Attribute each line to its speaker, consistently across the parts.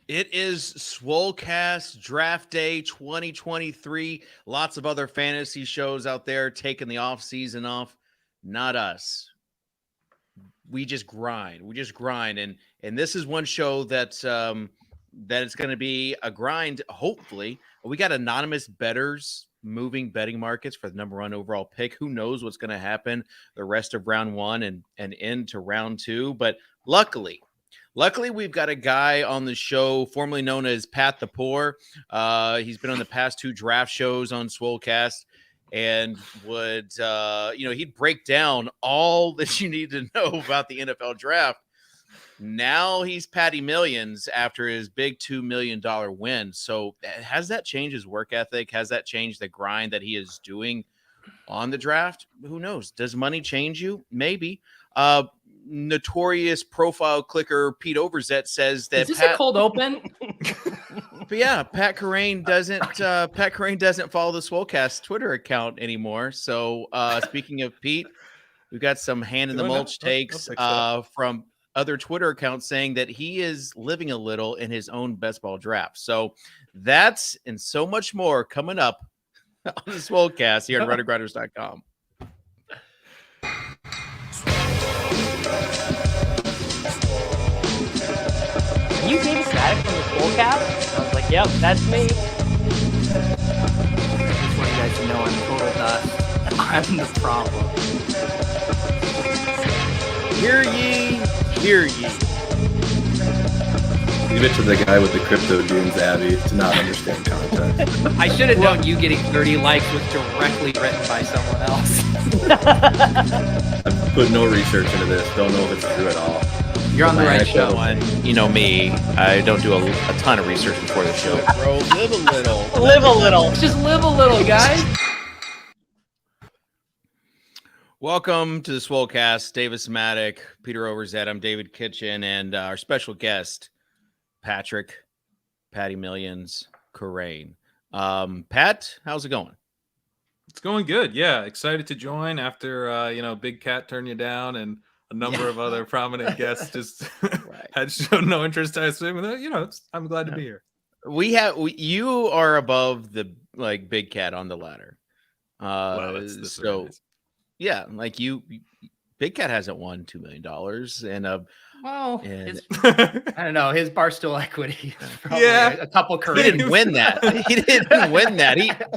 Speaker 1: It is Swolecast Draft Day 2023. Lots of other fantasy shows out there taking the off season off. Not us. We just grind. And this is one show that it's going to be a grind. Hopefully, we got anonymous bettors moving betting markets for the number one overall pick. Who knows what's going to happen the rest of round one and into round two? But luckily, we've got a guy on the show formerly known as Pat the Poor. He's been on the past two draft shows on Swolecast and would, he'd break down all that you need to know about the NFL draft. Now he's Patty Millions after his big $2 million win. So has that changed his work ethic? Has that changed the grind that he is doing on the draft? Who knows? Does money change you? Maybe. Notorious profile clicker Pete Overzet says that
Speaker 2: is this a cold open?
Speaker 1: But yeah, Pat Kerrane doesn't follow the Swolecast Twitter account anymore. So speaking of Pete, we've got some hand in the mulch takes from other Twitter accounts saying that he is living a little in his own best ball draft. So that's and so much more coming up on the Swolecast here at RotoGrinders.com.
Speaker 3: Are you David Maddox from the Swolecast? I was like, yep, that's me.
Speaker 2: I just want you guys to know I'm total dust. I'm the problem.
Speaker 1: Hear ye, hear ye.
Speaker 4: Leave it to the guy with the crypto dunes, Abby, to not understand context.
Speaker 2: I should have known you getting 30 likes was directly written by someone else.
Speaker 4: I've put no research into this. Don't know if it's true at all.
Speaker 2: You're on the right show.
Speaker 1: You know me. I don't do a ton of research before the show. Bro, live a little.
Speaker 3: Live a little.
Speaker 2: Just live a little, guys.
Speaker 1: Welcome to the Swolecast. Davis Maddock, Peter Overzet. I'm David Kitchen, and our special guest, Patty Millions, Kerrane. Pat, how's it going?
Speaker 5: It's going good. Yeah, excited to join after Big Cat turned you down and a number of other prominent guests just had shown no interest. I assume, I'm glad to be here.
Speaker 1: You are above the Big Cat on the ladder. Yeah, Big Cat hasn't won $2 million,
Speaker 2: I don't know. His Barstool equity is probably a couple careers.
Speaker 1: He didn't win that.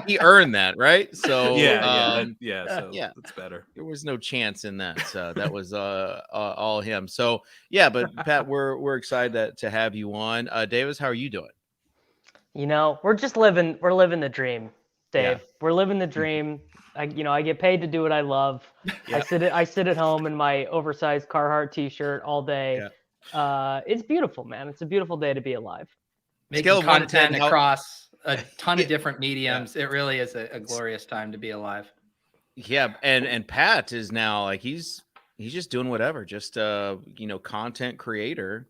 Speaker 1: He earned that, right? So
Speaker 5: that's better.
Speaker 1: There was no chance in that. So that was all him. So yeah, but Pat, we're excited to have you on. Davis, how are you doing?
Speaker 3: We're living the dream, Dave. Yeah. We're living the dream. I get paid to do what I love. Yeah. I sit at home in my oversized Carhartt t-shirt all day. Yeah. It's beautiful, man. It's a beautiful day to be alive.
Speaker 2: Making content across a ton of different mediums. Yeah. It really is a glorious time to be alive.
Speaker 1: Yeah, and Pat is now he's just doing whatever, just content creator.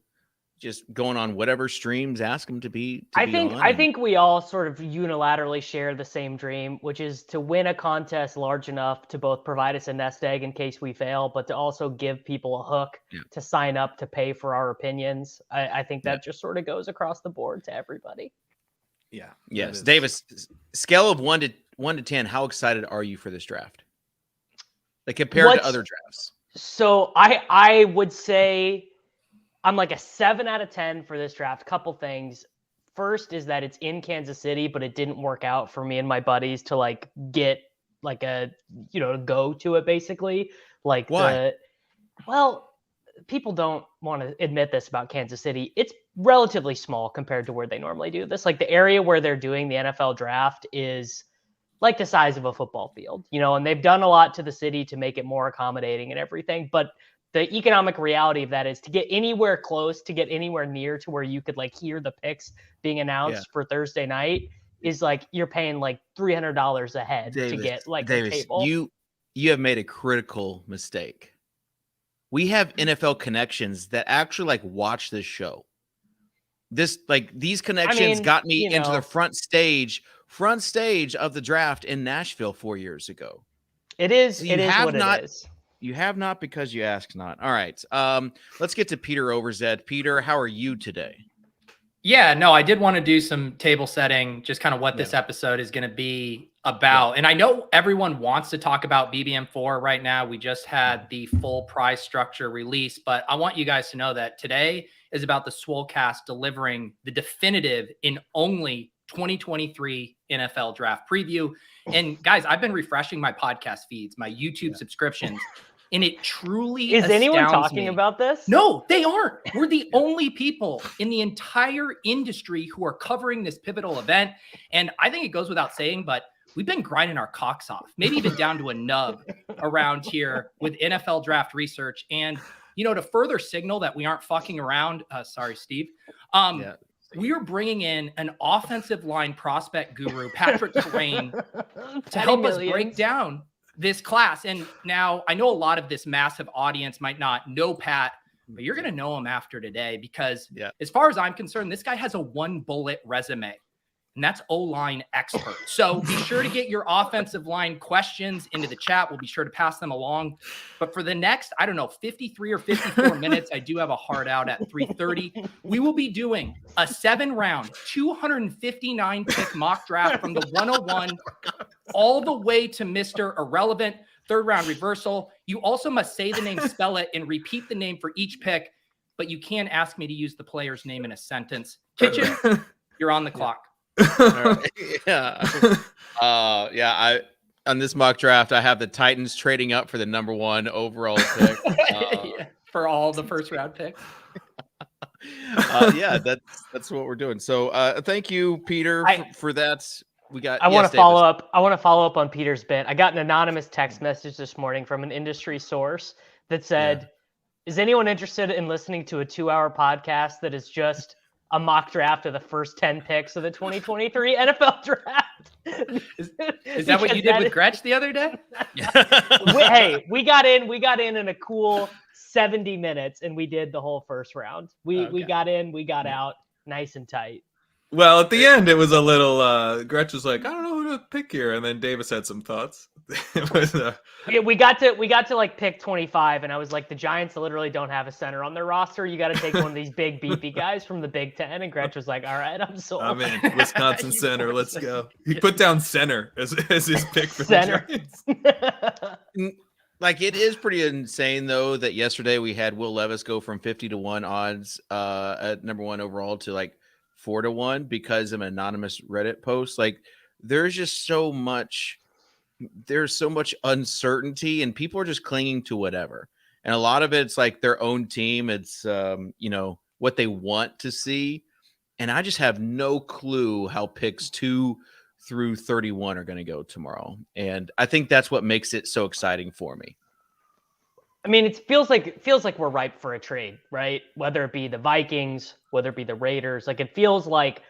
Speaker 1: Just going on whatever streams ask him to be.
Speaker 3: I think we all sort of unilaterally share the same dream, which is to win a contest large enough to both provide us a nest egg in case we fail, but to also give people a hook to sign up to pay for our opinions. I think that just sort of goes across the board to everybody.
Speaker 1: Yeah. Yes. Davis, scale of 1 to 10, how excited are you for this draft? Compared to other drafts.
Speaker 3: So I would say I'm like a 7 out of 10 for this draft. Couple things. First is that it's in Kansas City, but it didn't work out for me and my buddies to get go to it basically.
Speaker 1: Why?
Speaker 3: People don't want to admit this about Kansas City. It's relatively small compared to where they normally do this. The area where they're doing the NFL draft is the size of a football field, and they've done a lot to the city to make it more accommodating and everything, but the economic reality of that is to get anywhere close, to get anywhere near to where you could hear the picks being announced for Thursday night is you're paying $300 a head to get
Speaker 1: Davis,
Speaker 3: a table.
Speaker 1: You have made a critical mistake. We have NFL connections that actually watch this show. These connections got me into the front stage of the draft in Nashville 4 years ago.
Speaker 3: It is. It is what it is.
Speaker 1: You have not because you ask not. All right. Let's get to Peter Overzet. Peter, how are you today?
Speaker 2: Yeah, no, I did want to do some table setting, just kind of what this episode is going to be about. And I know everyone wants to talk about BBM4 right now. We just had the full prize structure release, but I want you guys to know that today is about the Swolecast delivering the definitive in only 2023 NFL draft preview. And guys, I've been refreshing my podcast feeds, my YouTube subscriptions, and it truly
Speaker 3: is anyone
Speaker 2: astounds
Speaker 3: talking
Speaker 2: me.
Speaker 3: about this?
Speaker 2: No, they aren't. We're the only people in the entire industry who are covering this pivotal event. And I think it goes without saying, but we've been grinding our cocks off, maybe even down to a nub around here with NFL draft research. And, you know, to further signal that we aren't fucking around, sorry, Steve, we are bringing in an offensive line prospect guru, Patrick Kerrane, to help us break down this class. And now I know a lot of this massive audience might not know Pat, but you're going to know him after today because as far as I'm concerned, this guy has a 1-bullet resume, and that's O-line expert. So be sure to get your offensive line questions into the chat. We'll be sure to pass them along. But for the next, I don't know, 53 or 54 minutes, I do have a hard out at 3:30. We will be doing a 7-round, 259 pick mock draft from the 101 all the way to Mr. Irrelevant, 3rd-round reversal. You also must say the name, spell it, and repeat the name for each pick, but you can ask me to use the player's name in a sentence. Kitchen, you're on the clock.
Speaker 1: On this mock draft, I have the Titans trading up for the number 1 overall pick.
Speaker 2: For all the first-round picks.
Speaker 1: That's what we're doing. So thank you, Peter, for that.
Speaker 3: I want to follow up. I want to follow up on Peter's bit. I got an anonymous text message this morning from an industry source that said, "Is anyone interested in listening to a 2-hour podcast that is just a mock draft of the first 10 picks of the 2023 NFL draft?"
Speaker 2: Is that what you did with Gretsch the other day?
Speaker 3: Hey, we got in a cool 70 minutes, and we did the whole first round. We got in, we got out, nice and tight.
Speaker 5: Well, at the end, it was a little. Gretsch was like, "I don't know who to pick here," and then Davis had some thoughts. It was,
Speaker 3: we got to like pick 25, and I was like, the Giants literally don't have a center on their roster. You got to take one of these big beefy guys from the Big Ten. And Gretsch was like, "All right, I'm sold.
Speaker 5: I'm in. Wisconsin center. Let's go." He put down center as his pick for
Speaker 3: center.
Speaker 5: The Giants.
Speaker 1: Like, it is pretty insane though that yesterday we had Will Levis go from 50-1 odds at number 1 overall to like 4-1 because of an anonymous Reddit post. Like, there's so much uncertainty, and people are just clinging to whatever. And a lot of it's like their own team. It's what they want to see. And I just have no clue how picks 2 through 31 are going to go tomorrow. And I think that's what makes it so exciting for me.
Speaker 3: I mean, it feels like we're ripe for a trade, right? Whether it be the Vikings, whether it be the Raiders, like it feels like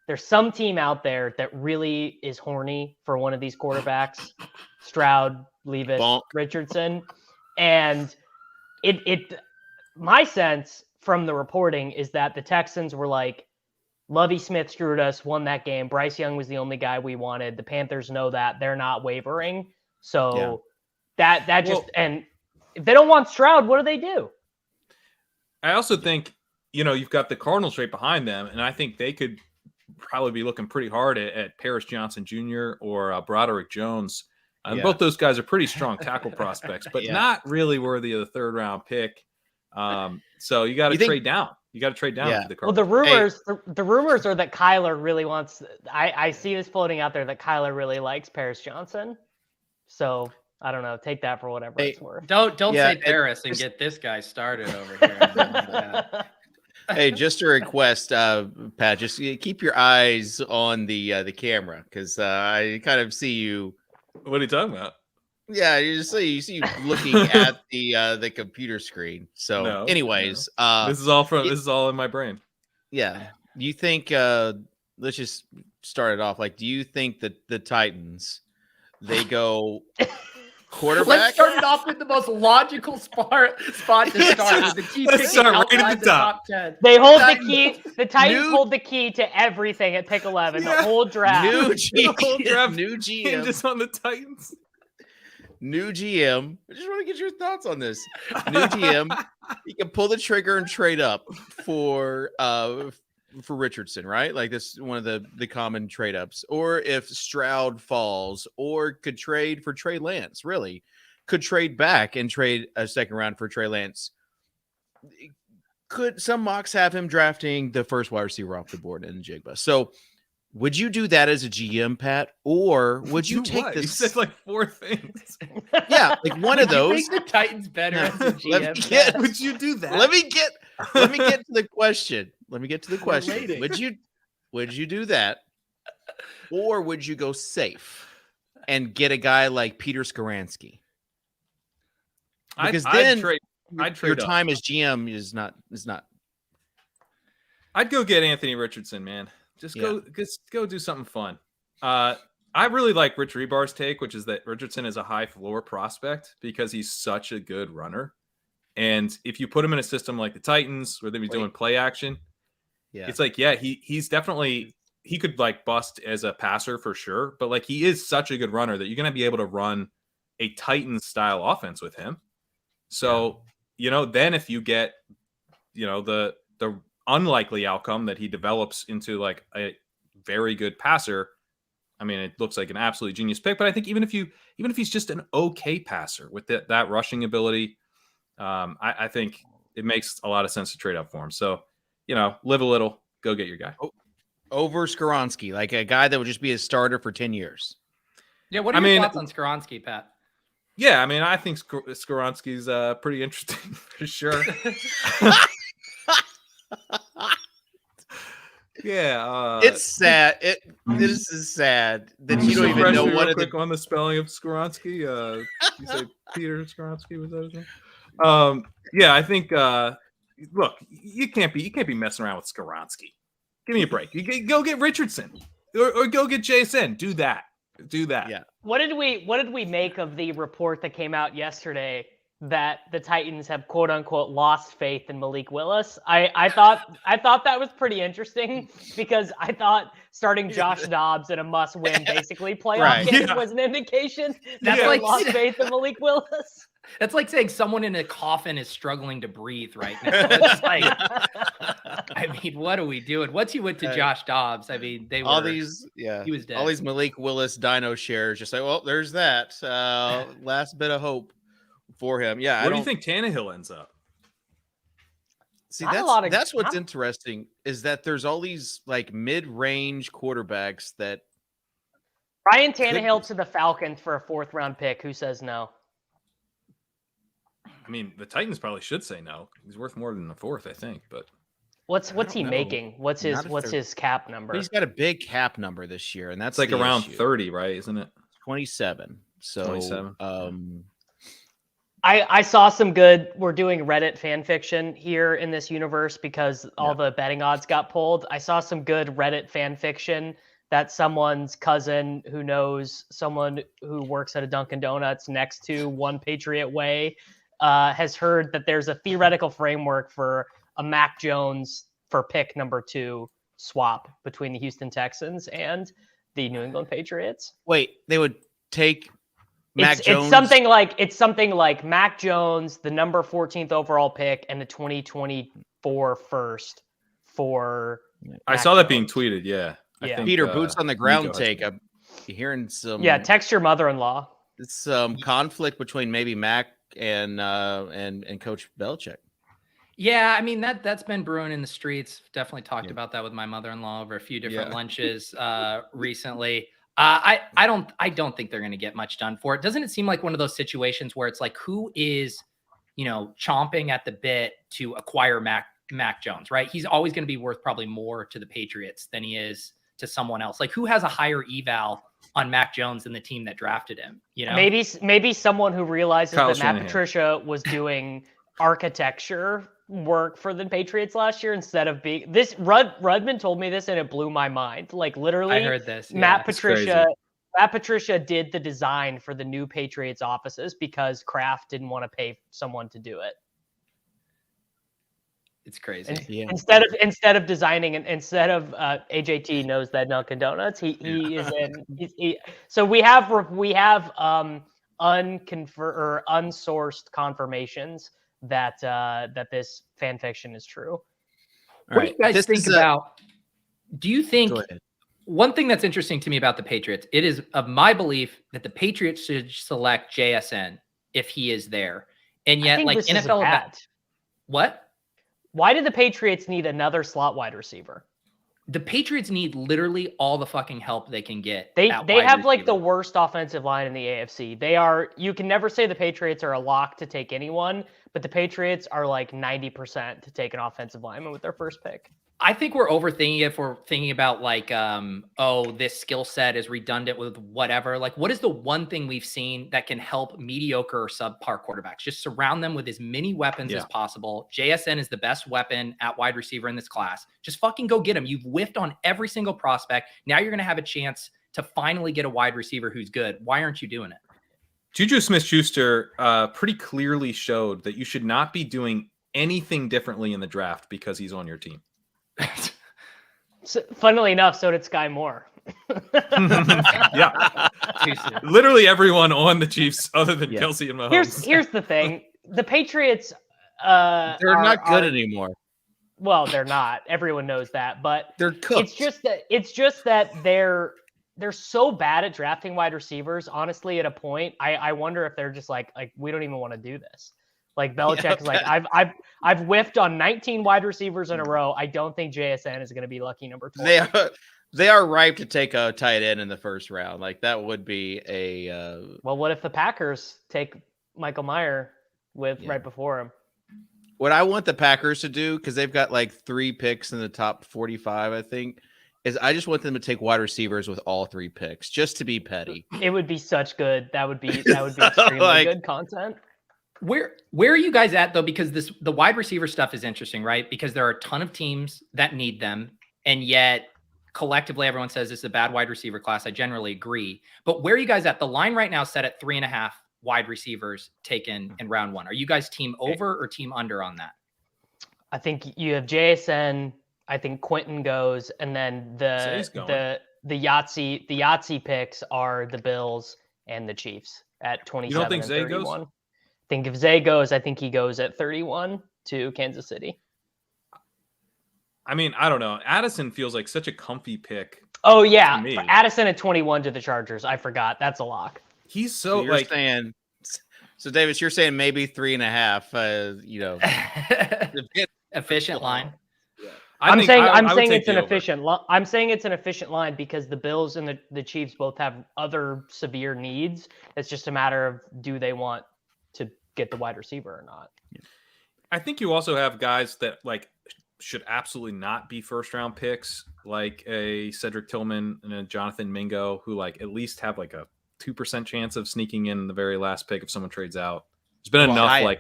Speaker 3: there's some team out there that really is horny for one of these quarterbacks, Stroud, Levis,
Speaker 1: Bonk.
Speaker 3: Richardson. And my sense from the reporting is that the Texans were like, Lovie Smith screwed us, won that game. Bryce Young was the only guy we wanted. The Panthers know that. They're not wavering. So and if they don't want Stroud, what do they do?
Speaker 5: I also think, you've got the Cardinals right behind them, and I think they could probably be looking pretty hard at Paris Johnson Jr. or Broderick Jones. Both those guys are pretty strong tackle prospects, but not really worthy of the 3rd-round pick. So you got to trade down. You got to trade down. For the Cardinals.
Speaker 3: Well, the rumors are that Kyler really wants. I see this floating out there that Kyler really likes Paris Johnson. So I don't know. Take that for whatever it's worth.
Speaker 2: Don't say Paris and get this guy started over here.
Speaker 1: Hey, just a request, Pat. Just keep your eyes on the camera, because I kind of see you.
Speaker 5: What are you talking about?
Speaker 1: Yeah, you see you looking at the computer screen. So, anyways,
Speaker 5: this is all in my brain.
Speaker 1: Yeah. Do you think? Let's just start it off. Like, do you think that the Titans, they go quarterback?
Speaker 2: Let's start it off with the most logical spot to start. With the key
Speaker 5: Let's start right at the top.
Speaker 2: 10.
Speaker 3: They hold the key. The Titans hold the key to everything at pick 11. The whole draft.
Speaker 1: New GM.
Speaker 5: Just on the Titans.
Speaker 1: New GM. I just want to get your thoughts on this. New GM. You can pull the trigger and trade up for for Richardson, right? Like this is one of the common trade ups. Or if Stroud falls, or could trade for Trey Lance, really could trade back and trade a second round for Trey Lance. Could some mocks have him drafting the first wide receiver off the board in Jigba? So would you do that as a GM, Pat, or would you take
Speaker 5: what?
Speaker 1: this?
Speaker 5: You said like 4 things.
Speaker 1: Yeah, like one of those.
Speaker 2: Make the Titans better
Speaker 1: No,
Speaker 2: as a GM.
Speaker 1: let me get-
Speaker 2: Pat.
Speaker 5: Would you do that?
Speaker 1: Let me get to the question.
Speaker 2: waiting.
Speaker 1: Would you do that, or would you go safe and get a guy like Peter Skoransky? Because then
Speaker 5: I'd trade
Speaker 1: your
Speaker 5: up.
Speaker 1: time as GM is not.
Speaker 5: I'd go get Anthony Richardson, man. Just go do something fun. I really like Rich Rebar's take, which is that Richardson is a high floor prospect because he's such a good runner. And if you put him in a system like the Titans, where they'd be doing play action, it's like, he's definitely, he could like bust as a passer for sure. But like, he is such a good runner that you're going to be able to run a Titans style offense with him. So, then if you get, the unlikely outcome that he develops into like a very good passer, I mean, it looks like an absolute genius pick. But I think even if he's just an okay passer with that rushing ability, I think it makes a lot of sense to trade up for him. So, live a little, go get your guy.
Speaker 1: Over Skoransky, like a guy that would just be a starter for 10 years.
Speaker 2: Yeah, what are your thoughts on Skoransky, Pat?
Speaker 5: Yeah, I mean, I think Skoransky's pretty interesting for sure. Yeah,
Speaker 1: it's sad. This is sad that you don't even know what
Speaker 5: on the spelling of Skoransky. You say Peter Skoransky, was that his name? Yeah, I think. Look, you can't be messing around with Skoransky. Give me a break. You go get Richardson, or go get JSN. Do that.
Speaker 1: Yeah.
Speaker 3: What did we make of the report that came out yesterday that the Titans have quote unquote lost faith in Malik Willis? I thought that was pretty interesting because I thought starting Josh Dobbs in a must-win basically playoff game was an indication that they lost faith in Malik Willis.
Speaker 2: That's like saying someone in a coffin is struggling to breathe right now. It's like, I mean, what are we doing? Once you went to Josh Dobbs, I mean, he was dead.
Speaker 1: All these Malik Willis dino shares, just like, well, there's that last bit of hope for him. Yeah.
Speaker 5: Where do you think Tannehill ends up?
Speaker 1: See, that's what's interesting is that there's all these like mid-range quarterbacks that
Speaker 3: Ryan Tannehill to the Falcons for a 4th round pick. Who says no?
Speaker 5: I mean, the Titans probably should say no. He's worth more than the 4th, I think. But
Speaker 3: what's he making? What's his cap number?
Speaker 1: He's got a big cap number this year, and that's
Speaker 5: like around
Speaker 1: issue.
Speaker 5: 30, right? Isn't it?
Speaker 1: 27. So
Speaker 5: 27.
Speaker 3: I saw some good. We're doing Reddit fan fiction here in this universe because all the betting odds got pulled. I saw some good Reddit fan fiction that someone's cousin who knows someone who works at a Dunkin' Donuts next to One Patriot Way has heard that there's a theoretical framework for a Mac Jones for pick number 2 swap between the Houston Texans and the New England Patriots.
Speaker 1: Wait, they would take Mac Jones?
Speaker 3: It's something like Mac Jones, the number 14th overall pick, and the 2024 first for
Speaker 5: I saw that being tweeted, yeah. I think,
Speaker 1: Peter, boots on the ground take. I'm hearing some
Speaker 3: text your mother-in-law.
Speaker 1: It's some conflict between maybe Mac and Coach Belichick.
Speaker 2: Yeah, I mean that's been brewing in the streets. Definitely talked about that with my mother-in-law over a few different lunches recently. I don't think they're going to get much done for it. Doesn't it seem like one of those situations where it's like, who is, chomping at the bit to acquire Mac Jones, right? He's always going to be worth probably more to the Patriots than he is to someone else. Like, who has a higher eval on Mac Jones than the team that drafted him?
Speaker 3: Maybe someone who realizes
Speaker 5: Kyle
Speaker 3: that
Speaker 5: Shanahan.
Speaker 3: Matt Patricia was doing architecture work for the Patriots last year instead of being this. Rudman told me this and it blew my mind. Like literally,
Speaker 2: I heard this. Yeah.
Speaker 3: Matt Patricia did the design for the new Patriots offices because Kraft didn't want to pay someone to do it.
Speaker 2: It's crazy.
Speaker 3: Instead of designing and instead of AJT knows that Dunkin' Donuts, he is in. So we have unsourced confirmations that this fan fiction is true.
Speaker 2: What do you guys think about Do you think
Speaker 1: Go ahead.
Speaker 2: one thing that's interesting to me about the Patriots, it is of my belief that the Patriots should select JSN if he is there. And
Speaker 3: I
Speaker 2: yet,
Speaker 3: think
Speaker 2: like
Speaker 3: this is
Speaker 2: NFL
Speaker 3: bad.
Speaker 2: what?
Speaker 3: Why do the Patriots need another slot wide receiver?
Speaker 2: The Patriots need literally all the fucking help they can get.
Speaker 3: They
Speaker 2: at
Speaker 3: have
Speaker 2: wide
Speaker 3: like the
Speaker 2: receiver.
Speaker 3: worst offensive line in the AFC. They are, you can never say the Patriots are a lock to take anyone, but the Patriots are like 90% to take an offensive lineman with their first pick.
Speaker 2: I think we're overthinking it if we're thinking about like, this skill set is redundant with whatever. Like, what is the one thing we've seen that can help mediocre or subpar quarterbacks? Just surround them with as many weapons as possible. JSN is the best weapon at wide receiver in this class. Just fucking go get him. You've whiffed on every single prospect. Now you're going to have a chance to finally get a wide receiver who's good. Why aren't you doing it?
Speaker 5: Juju Smith-Schuster pretty clearly showed that you should not be doing anything differently in the draft because he's on your team.
Speaker 3: So, funnily enough, so did Sky Moore.
Speaker 5: Yeah. Literally everyone on the Chiefs other than Kelsey and Mahomes.
Speaker 3: Here's the thing. The Patriots
Speaker 1: they're not good anymore.
Speaker 3: Well, they're not. Everyone knows that, but
Speaker 1: they're cooked.
Speaker 3: It's just that they're so bad at drafting wide receivers, honestly, at a point. I wonder if they're just like we don't even want to do this. Like Belichick's like, I've whiffed on 19 wide receivers in a row. I don't think JSN is going to be lucky number 20.
Speaker 1: They are ripe to take a tight end in the first round. Like that would be a.
Speaker 3: Well, what if the Packers take Michael Mayer right before him?
Speaker 1: What I want the Packers to do, because they've got like 3 picks in the top 45, I think, is I just want them to take wide receivers with all 3 picks, just to be petty.
Speaker 3: It would be such good. That would be extremely good content.
Speaker 2: Where are you guys at though? Because the wide receiver stuff is interesting, right? Because there are a ton of teams that need them, and yet collectively everyone says it's a bad wide receiver class. I generally agree. But where are you guys at? The line right now is set at 3.5 wide receivers taken in round 1. Are you guys team over or team under on that?
Speaker 3: I think you have JSN. I think Quentin goes, and then the Yahtzee picks are the Bills and the Chiefs at 27.
Speaker 5: You don't think
Speaker 3: and
Speaker 5: Zay
Speaker 3: 31.
Speaker 5: goes?
Speaker 3: I think if Zay goes, I think he goes at 31 to Kansas City.
Speaker 5: I mean, I don't know. Addison feels like such a comfy pick.
Speaker 3: Oh yeah, Addison at 21 to the Chargers. I forgot. That's a lock.
Speaker 5: He's so
Speaker 1: you're saying. So Davis, you're saying maybe 3.5.
Speaker 2: Efficient line.
Speaker 1: Yeah.
Speaker 3: I'm saying it's an efficient line because the Bills and the Chiefs both have other severe needs. It's just a matter of do they want to get the wide receiver or not.
Speaker 5: I think you also have guys that like should absolutely not be first round picks, like a Cedric Tillman and a Jonathan Mingo, who like at least have like a 2% chance of sneaking in the very last pick if someone trades out. There's been enough hype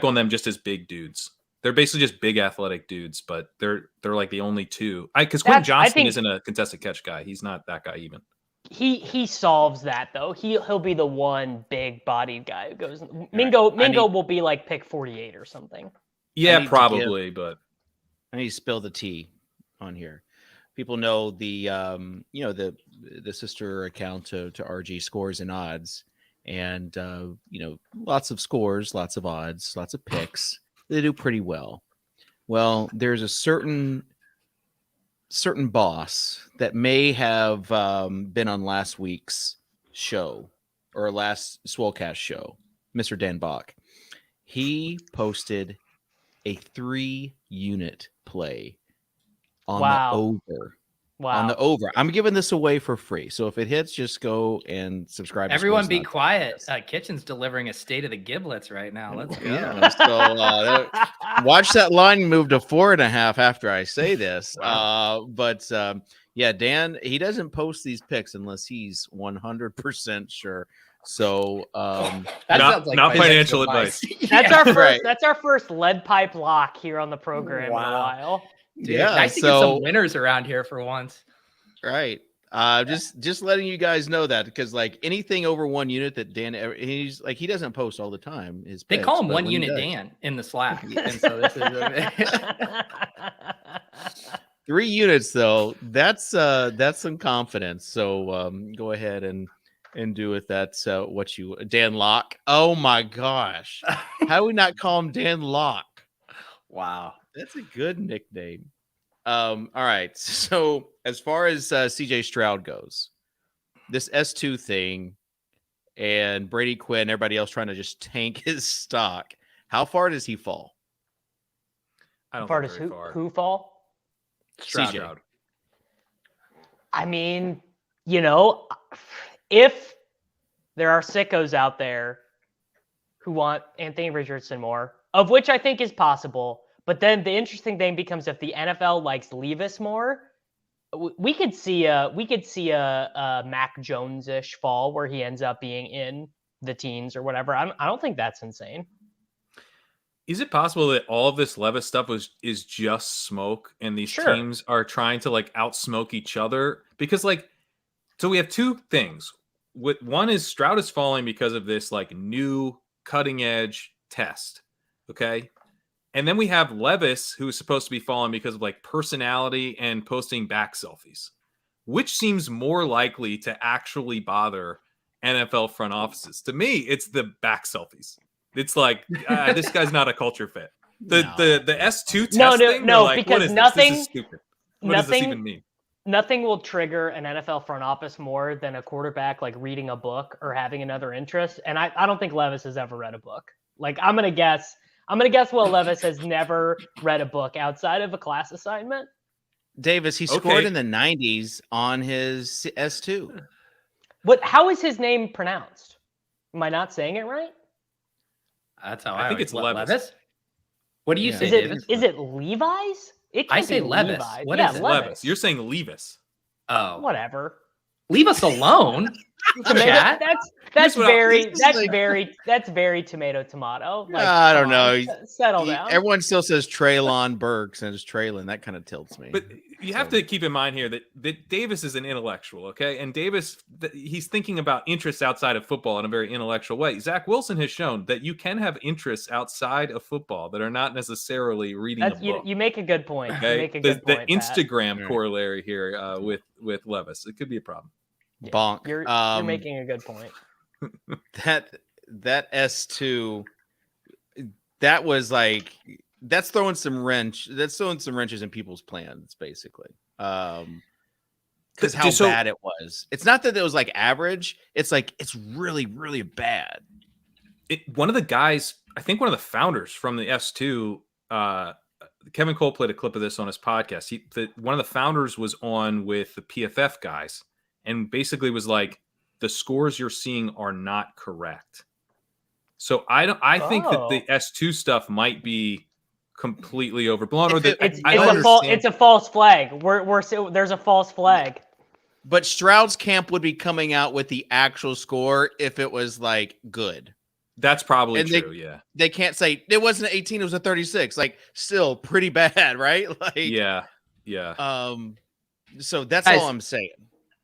Speaker 5: on them just as big dudes. They're basically just big athletic dudes, but they're like the only two. Because Quentin Johnston isn't a contested catch guy. He's not that guy even.
Speaker 3: He solves that though. He'll be the one big bodied guy who goes. Mingo will be like pick 48 or something.
Speaker 5: Yeah, probably. But
Speaker 1: I need to spill the tea on here. People know the the sister account to RG Scores and Odds, and lots of scores, lots of odds, lots of picks. They do pretty well. Well, there's a certain boss that may have been on last week's show or last Swolecast show, Mr. Dan Bach. He posted a 3-unit play on the over.
Speaker 3: Wow.
Speaker 1: On the over. I'm giving this away for free. So if it hits, just go and subscribe.
Speaker 2: Everyone be quiet. Kitchen's delivering a state of the giblets right now. Let's go.
Speaker 1: Yeah, so watch that line move to 4.5 after I say this.
Speaker 5: Wow.
Speaker 1: But Dan, he doesn't post these picks unless he's 100% sure. So
Speaker 2: that sounds like
Speaker 5: not financial advice.
Speaker 3: That's our first lead pipe lock here on the program in a while.
Speaker 2: Dude, nice to get some winners around here for once.
Speaker 1: Right. Just letting you guys know that, because like anything over 1 unit that Dan, he's like, he doesn't post all the time.
Speaker 2: They call him 1 unit Dan in the Slack. And so this is
Speaker 1: 3 units though. That's some confidence. So go ahead and do with that. So Dan Locke. Oh my gosh. How do we not call him Dan Locke?
Speaker 2: Wow.
Speaker 1: That's a good nickname. All right. So as far as CJ Stroud goes, this S2 thing and Brady Quinn, everybody else trying to just tank his stock. How far does he fall?
Speaker 5: I don't
Speaker 3: Far
Speaker 5: think
Speaker 3: does
Speaker 5: very far.
Speaker 3: who fall?
Speaker 1: CJ.
Speaker 3: I mean, you know, if there are sickos out there who want Anthony Richardson more, of which I think is possible, but then the interesting thing becomes if the NFL likes Levis more, we could see a Mac Jones-ish fall where he ends up being in the teens or whatever. I don't think that's insane.
Speaker 5: Is it possible that all of this Levis stuff is just smoke, and these
Speaker 3: Sure.
Speaker 5: teams are trying to like outsmoke each other? Because like, so we have two things. One is Stroud is falling because of this like new cutting edge test, okay, and then we have Levis, who is supposed to be falling because of like personality and posting back selfies. Which seems more likely to actually bother NFL front offices? To me, it's the back selfies. It's like this guy's not a culture fit. The S2 test thing.
Speaker 3: No,
Speaker 5: like,
Speaker 3: because
Speaker 5: what is
Speaker 3: nothing.
Speaker 5: This is stupid. What does this even mean?
Speaker 3: Nothing will trigger an NFL front office more than a quarterback like reading a book or having another interest. And I don't think Levis has ever read a book. Like I'm gonna guess Will Levis has never read a book outside of a class assignment.
Speaker 1: Davis, he scored in the 90s on his S2.
Speaker 3: How is his name pronounced? Am I not saying it right?
Speaker 2: That's how
Speaker 5: I think it's Levis.
Speaker 2: What do you say,
Speaker 3: Is
Speaker 2: Davis?
Speaker 3: it Levi's? It
Speaker 2: I
Speaker 3: can't
Speaker 2: say
Speaker 3: be
Speaker 2: Levis.
Speaker 3: Levi's.
Speaker 2: What
Speaker 3: yeah,
Speaker 2: is it?
Speaker 3: Levis.
Speaker 5: You're saying Levis.
Speaker 2: Oh,
Speaker 3: Whatever.
Speaker 2: leave us alone. Chat.
Speaker 3: That's very tomato. Like,
Speaker 1: I don't
Speaker 3: come
Speaker 1: know.
Speaker 3: on, settle down.
Speaker 1: Everyone still says Traylon Burks and it's Traylon. That kind of tilts me.
Speaker 5: But you have to keep in mind here that Davis is an intellectual, okay? And Davis, he's thinking about interests outside of football in a very intellectual way. Zach Wilson has shown that you can have interests outside of football that are not necessarily reading a book.
Speaker 3: You make a good point.
Speaker 5: Okay?
Speaker 3: You make a good point,
Speaker 5: the Instagram
Speaker 1: Pat.
Speaker 5: corollary here with Levis. It could be a problem.
Speaker 3: Yeah,
Speaker 1: Bonk.
Speaker 3: You're making a good point.
Speaker 1: That S2, that was like that's throwing some wrenches in people's plans, basically. Because how bad it was. It's not that it was like average. It's like it's really, really bad.
Speaker 5: One of the guys, I think one of the founders from the S2, Kevin Cole played a clip of this on his podcast. One of the founders was on with the PFF guys and basically was like, the scores you're seeing are not correct. So I think that the S2 stuff might be completely overblown.
Speaker 3: It's a false flag. There's a false flag.
Speaker 1: But Stroud's camp would be coming out with the actual score if it was like good.
Speaker 5: That's probably true. Yeah.
Speaker 1: They can't say it wasn't 18, it was a 36. Like still pretty bad, right? Like
Speaker 5: yeah.
Speaker 1: So that's all I'm saying.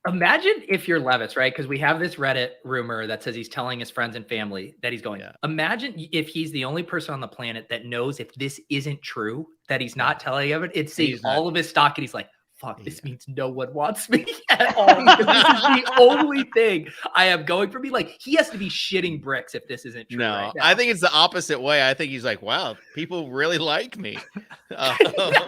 Speaker 2: Imagine if you're Levis, right? Because we have this Reddit rumor that says he's telling his friends and family that he's going. Yeah. Imagine if he's the only person on the planet that knows if this isn't true, that he's not telling of it. It's seeing all of his stock, and he's like, fuck, this means no one wants me at all. This is the only thing I have going for me. Like, he has to be shitting bricks if this isn't true.
Speaker 1: No,
Speaker 2: right now.
Speaker 1: I think it's the opposite way. I think he's like, wow, people really like me.
Speaker 2: No,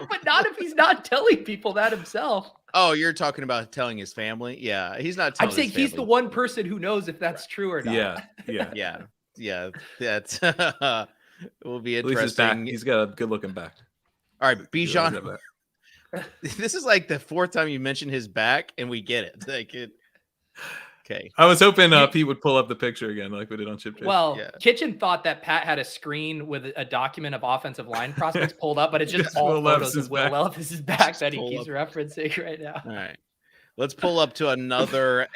Speaker 2: but not if he's not telling people that himself.
Speaker 1: Oh, you're talking about telling his family? Yeah, he's not telling
Speaker 2: I'm saying he's the one person who knows if that's true or not.
Speaker 1: Yeah. That will be interesting.
Speaker 5: At least his back, he's got a good looking back.
Speaker 1: All right, Bijan. This is like the fourth time you mentioned his back, and we get it. Okay.
Speaker 5: I was hoping Pete would pull up the picture again, like we did on Chip Chase.
Speaker 2: Well, Kitchen thought that Pat had a screen with a document of offensive line prospects pulled up, but it's just all photos of Will Levis's back that he keeps referencing right now.
Speaker 1: All right, let's pull up to another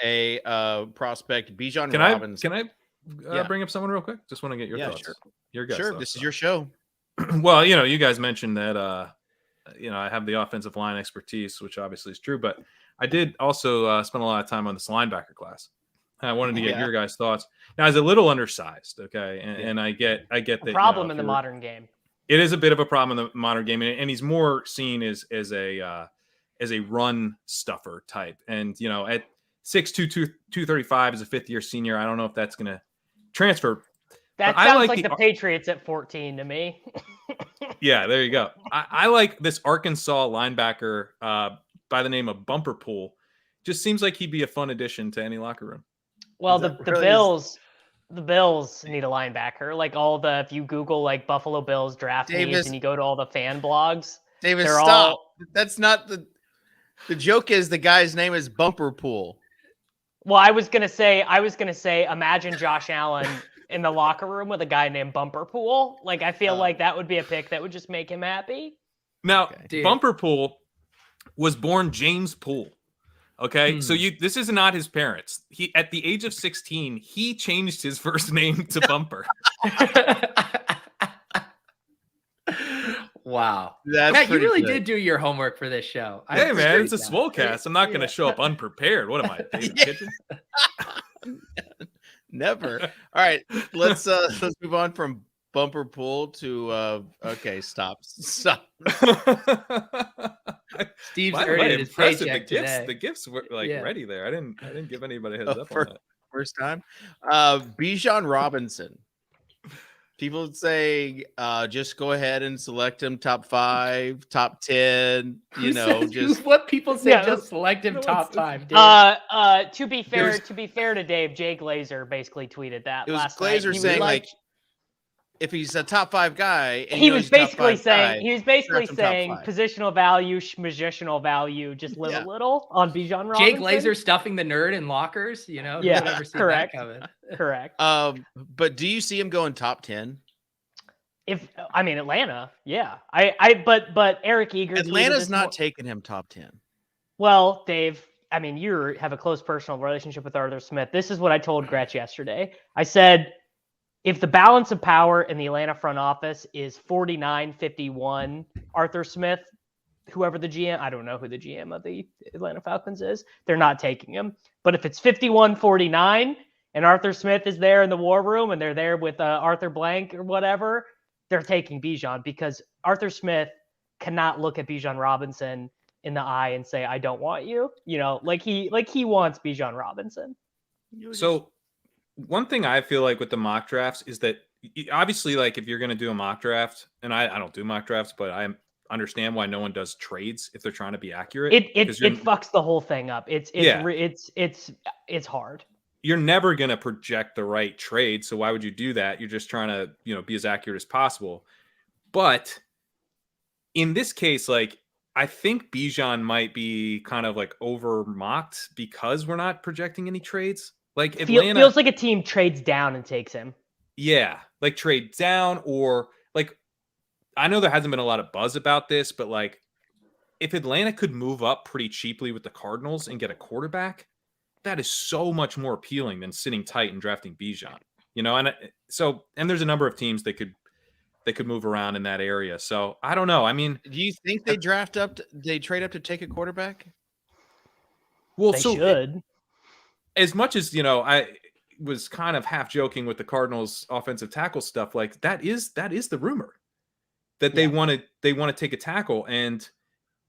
Speaker 1: prospect, Bijan Robinson.
Speaker 5: Can I bring up someone real quick? Just want to get your thoughts.
Speaker 1: Sure.
Speaker 5: Your guys'
Speaker 1: sure.
Speaker 5: thoughts.
Speaker 1: This is your show.
Speaker 5: Well, you guys mentioned that I have the offensive line expertise, which obviously is true, but I did also spend a lot of time on this linebacker class. I wanted to get your guys' thoughts. Now, he's a little undersized, okay, and I get that
Speaker 3: problem in the modern game.
Speaker 5: It is a bit of a problem in the modern game, and he's more seen as a run stuffer type. And at 6'2", 235 as a fifth-year senior, I don't know if that's going to transfer.
Speaker 3: That
Speaker 5: I
Speaker 3: sounds
Speaker 5: like
Speaker 3: like the Patriots at 14 to me.
Speaker 5: Yeah, there you go. I like this Arkansas linebacker by the name of Bumper Pool. Just seems like he'd be a fun addition to any locker room.
Speaker 3: Well,
Speaker 1: That
Speaker 3: the
Speaker 1: really
Speaker 3: Bills need a linebacker. Like if you Google like Buffalo Bills draft needs
Speaker 1: Davis-
Speaker 3: and you go to all the fan blogs,
Speaker 1: Davis,
Speaker 3: they're
Speaker 1: stop.
Speaker 3: all.
Speaker 1: That's not the joke. Is the guy's name is Bumper Pool?
Speaker 3: Well, I was gonna say, imagine Josh Allen in the locker room with a guy named Bumper Pool. Like, I feel like that would be a pick that would just make him happy.
Speaker 5: Now,
Speaker 2: Dude.
Speaker 5: Bumper Pool was born James Pool. Okay, so this is not his parents. He at the age of 16, he changed his first name to Bumper.
Speaker 2: Wow.
Speaker 1: That's
Speaker 2: Matt, you
Speaker 1: pretty
Speaker 2: really
Speaker 1: good.
Speaker 2: did do your homework for this show. I
Speaker 5: Hey man, it's a
Speaker 2: appreciate that.
Speaker 5: Swolecast. I'm not going to show up unprepared. What am I, David
Speaker 1: Yeah.
Speaker 5: Kitchen?
Speaker 1: Never. All right, let's move on from Bumper Pool to okay, stop.
Speaker 2: Steve's
Speaker 5: By the
Speaker 2: earning
Speaker 5: way,
Speaker 2: his
Speaker 5: impressive.
Speaker 2: paycheck
Speaker 5: The
Speaker 2: today.
Speaker 5: gifts were like
Speaker 2: Yeah.
Speaker 5: ready there. I didn't give anybody a heads up on that.
Speaker 1: First time. Bijan Robinson. People would say just go ahead and select him top 5, top 10,
Speaker 2: What people say,
Speaker 3: Yeah.
Speaker 2: just select him
Speaker 5: No,
Speaker 2: top
Speaker 5: it's-
Speaker 2: 5. Dave.
Speaker 3: To be fair to Dave, Jay Glazer basically tweeted that
Speaker 1: it was
Speaker 3: last night.
Speaker 1: Glazer
Speaker 3: He was
Speaker 1: saying like if he's a top 5 guy, and
Speaker 3: he was basically
Speaker 1: saying
Speaker 3: saying
Speaker 1: draft him top 5.
Speaker 3: positional value, positional value, just live
Speaker 1: Yeah.
Speaker 3: a little on Bijan
Speaker 2: Jay
Speaker 3: Robinson.
Speaker 2: Glazer stuffing the nerd in lockers, who
Speaker 3: Yeah,
Speaker 2: would ever see
Speaker 3: correct.
Speaker 2: that coming?
Speaker 3: Correct.
Speaker 1: But do you see him going top 10?
Speaker 3: Atlanta, yeah. But Eric Eager. tweeted
Speaker 1: Atlanta's
Speaker 3: this
Speaker 1: not taking him top 10.
Speaker 3: Well, Dave, you have a close personal relationship with Arthur Smith. This is what I told Gretch yesterday. I said, if the balance of power in the Atlanta front office is 49-51, Arthur Smith, whoever the GM, I don't know who the GM of the Atlanta Falcons is, they're not taking him. But if it's 51-49 and Arthur Smith is there in the war room and they're there with Arthur Blank or whatever, they're taking Bijan because Arthur Smith cannot look at Bijan Robinson in the eye and say, I don't want you. Like he wants Bijan Robinson.
Speaker 5: So one thing I feel like with the mock drafts is that obviously, like if you're going to do a mock draft, and I don't do mock drafts, but I understand why no one does trades if they're trying to be accurate.
Speaker 3: It fucks the whole thing up. It's hard.
Speaker 5: You're never going to project the right trade. So why would you do that? You're just trying to, be as accurate as possible. But in this case, like, I think Bijan might be kind of like over mocked because we're not projecting any trades. Like Atlanta
Speaker 3: feels like a team trades down and takes him.
Speaker 5: Yeah. Like trade down or like, I know there hasn't been a lot of buzz about this, but like if Atlanta could move up pretty cheaply with the Cardinals and get a quarterback, that is so much more appealing than sitting tight and drafting Bijan, and there's a number of teams they could move around in that area. So I don't know. I mean,
Speaker 1: do you think they trade up to take a quarterback?
Speaker 5: Well,
Speaker 3: They
Speaker 5: so
Speaker 3: should.
Speaker 5: As much as, I was kind of half joking with the Cardinals offensive tackle stuff, like that is the rumor that they want to take a tackle and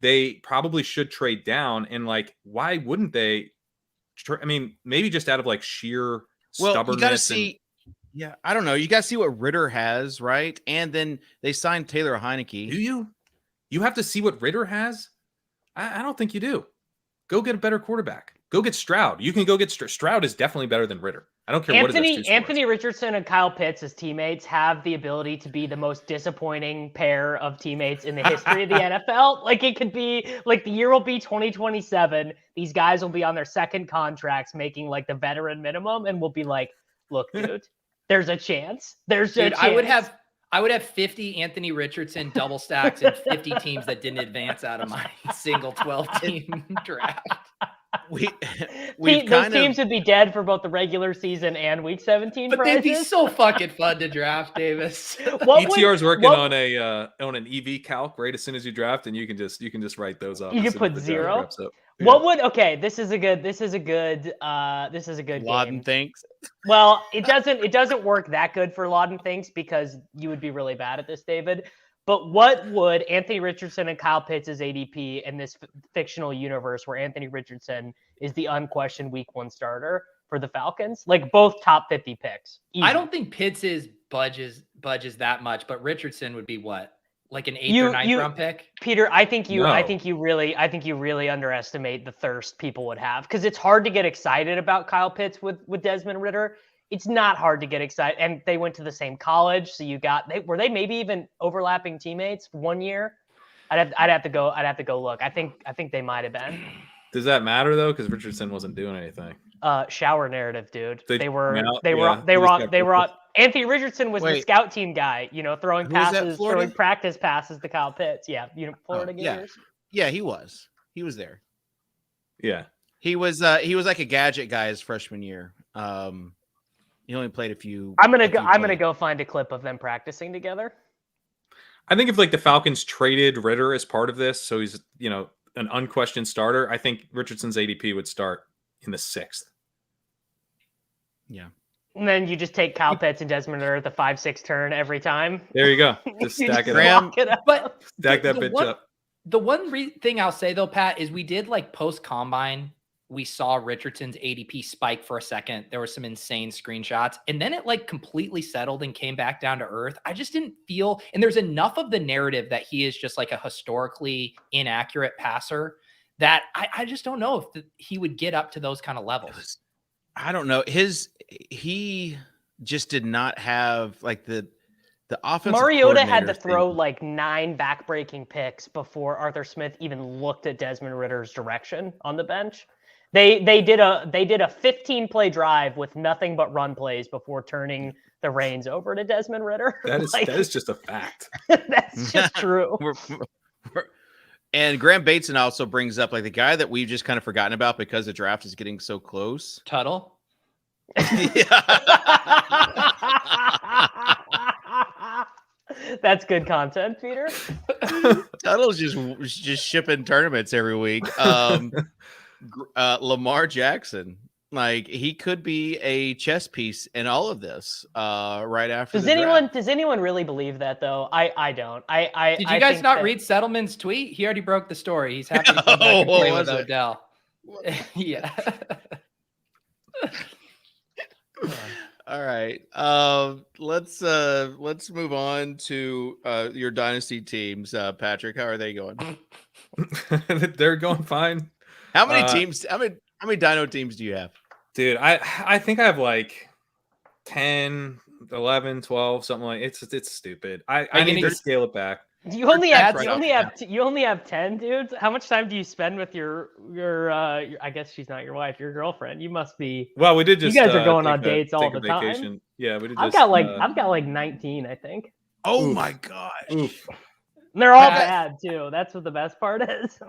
Speaker 5: they probably should trade down. And like, why wouldn't they? I mean, maybe just out of like sheer stubbornness.
Speaker 1: You got to see. Yeah, I don't know. You got to see what Ritter has, right? And then they signed Taylor Heineke.
Speaker 5: Do you? You have to see what Ritter has? I don't think you do. Go get a better quarterback. Go get Stroud. You can go get Stroud is definitely better than Ritter. I don't care what his
Speaker 3: Anthony Richardson and Kyle Pitts as teammates have the ability to be the most disappointing pair of teammates in the history of the NFL. Like it could be like the year will be 2027. These guys will be on their second contracts making like the veteran minimum and we'll be like, look, dude, there's a chance. There's a chance.
Speaker 2: I would have 50 Anthony Richardson double stacks and 50 teams that didn't advance out of my single 12-team draft.
Speaker 3: Those teams would be dead for both the regular season and Week 17
Speaker 2: but
Speaker 3: prizes.
Speaker 2: They'd be so fucking fun to draft, Davis.
Speaker 5: ETR is working on an EV calc right as soon as you draft, and you can just write those up.
Speaker 3: You can put 0.
Speaker 5: Yeah.
Speaker 3: What would this is a good
Speaker 1: Lauden
Speaker 3: game.
Speaker 1: thinks.
Speaker 3: Well, it doesn't work that good for Lauden thinks because you would be really bad at this, David. But what would Anthony Richardson and Kyle Pitts as ADP in this fictional universe where Anthony Richardson is the unquestioned Week 1 starter? for the Falcons. Like both top 50 picks.
Speaker 2: I
Speaker 3: Easy.
Speaker 2: don't think Pitts budges that much, but Richardson would be what? Like an 8th or 9th round pick?
Speaker 3: Peter, I think you
Speaker 5: No.
Speaker 3: really underestimate the thirst people would have, because it's hard to get excited about Kyle Pitts with Desmond Ridder. It's not hard to get excited, and they went to the same college, so were they maybe even overlapping teammates 1 year? I'd have to go look. I think they might have been.
Speaker 5: Does that matter though? Because Richardson wasn't doing anything.
Speaker 3: Shower narrative, dude. They were
Speaker 5: yeah,
Speaker 3: on. Anthony Richardson was the scout team guy, throwing
Speaker 1: Who was that,
Speaker 3: passes,
Speaker 1: Florida?
Speaker 3: throwing practice passes to Kyle Pitts. Yeah, Florida Gators.
Speaker 1: Yeah, he was there.
Speaker 5: Yeah.
Speaker 1: He was like a gadget guy his freshman year. He only played a few.
Speaker 3: I'm gonna go find a clip of them practicing together.
Speaker 5: I think if like the Falcons traded Ridder as part of this, so he's an unquestioned starter, I think Richardson's ADP would start in the 6th.
Speaker 1: Yeah.
Speaker 3: And then you just take Kyle Pitts and Desmond Ridder at the 5-6 turn every time.
Speaker 5: There you go. Just stack it up.
Speaker 2: But
Speaker 5: Stack that bitch up.
Speaker 2: The one thing I'll say though, Pat, is we did like post combine. We saw Richardson's ADP spike for a second. There were some insane screenshots, and then it like completely settled and came back down to earth. I just didn't feel, and there's enough of the narrative that he is just like a historically inaccurate passer that I just don't know if he would get up to those kind of levels.
Speaker 1: I don't know. He just did not have like the offensive.
Speaker 3: Mariota had to throw like 9 backbreaking picks before Arthur Smith even looked at Desmond Ridder's direction on the bench. They did a 15 play drive with nothing but run plays before turning the reins over to Desmond Ridder.
Speaker 5: That is just a fact.
Speaker 3: That's just true.
Speaker 1: And Graham Bateson also brings up like the guy that we've just kind of forgotten about because the draft is getting so close.
Speaker 2: Tuttle.
Speaker 3: That's good content, Peter.
Speaker 1: Tuttle's just shipping tournaments every week. Lamar Jackson, like he could be a chess piece in all of this. Right after.
Speaker 3: Does anyone really believe that though? I don't.
Speaker 2: Did you guys not read Settleman's tweet? He already broke the story. He's happy to come back and play with Odell. Yeah.
Speaker 1: All right. Let's move on to your dynasty teams. Patrick, how are they going?
Speaker 5: They're going fine.
Speaker 1: How many teams? How many Dino teams do you have?
Speaker 5: Dude, I think I have like 10, 11, 12, something like it's stupid. I need to scale it back.
Speaker 3: You only have 10 dudes. How much time do you spend with your I guess she's not your wife, your girlfriend? You must be.
Speaker 5: Well, we did just.
Speaker 3: You guys are going on dates all the time.
Speaker 5: Yeah, we did.
Speaker 3: I've got like 19, I think.
Speaker 1: Oh my gosh.
Speaker 5: Oof.
Speaker 3: And they're all bad too. That's what the best part is.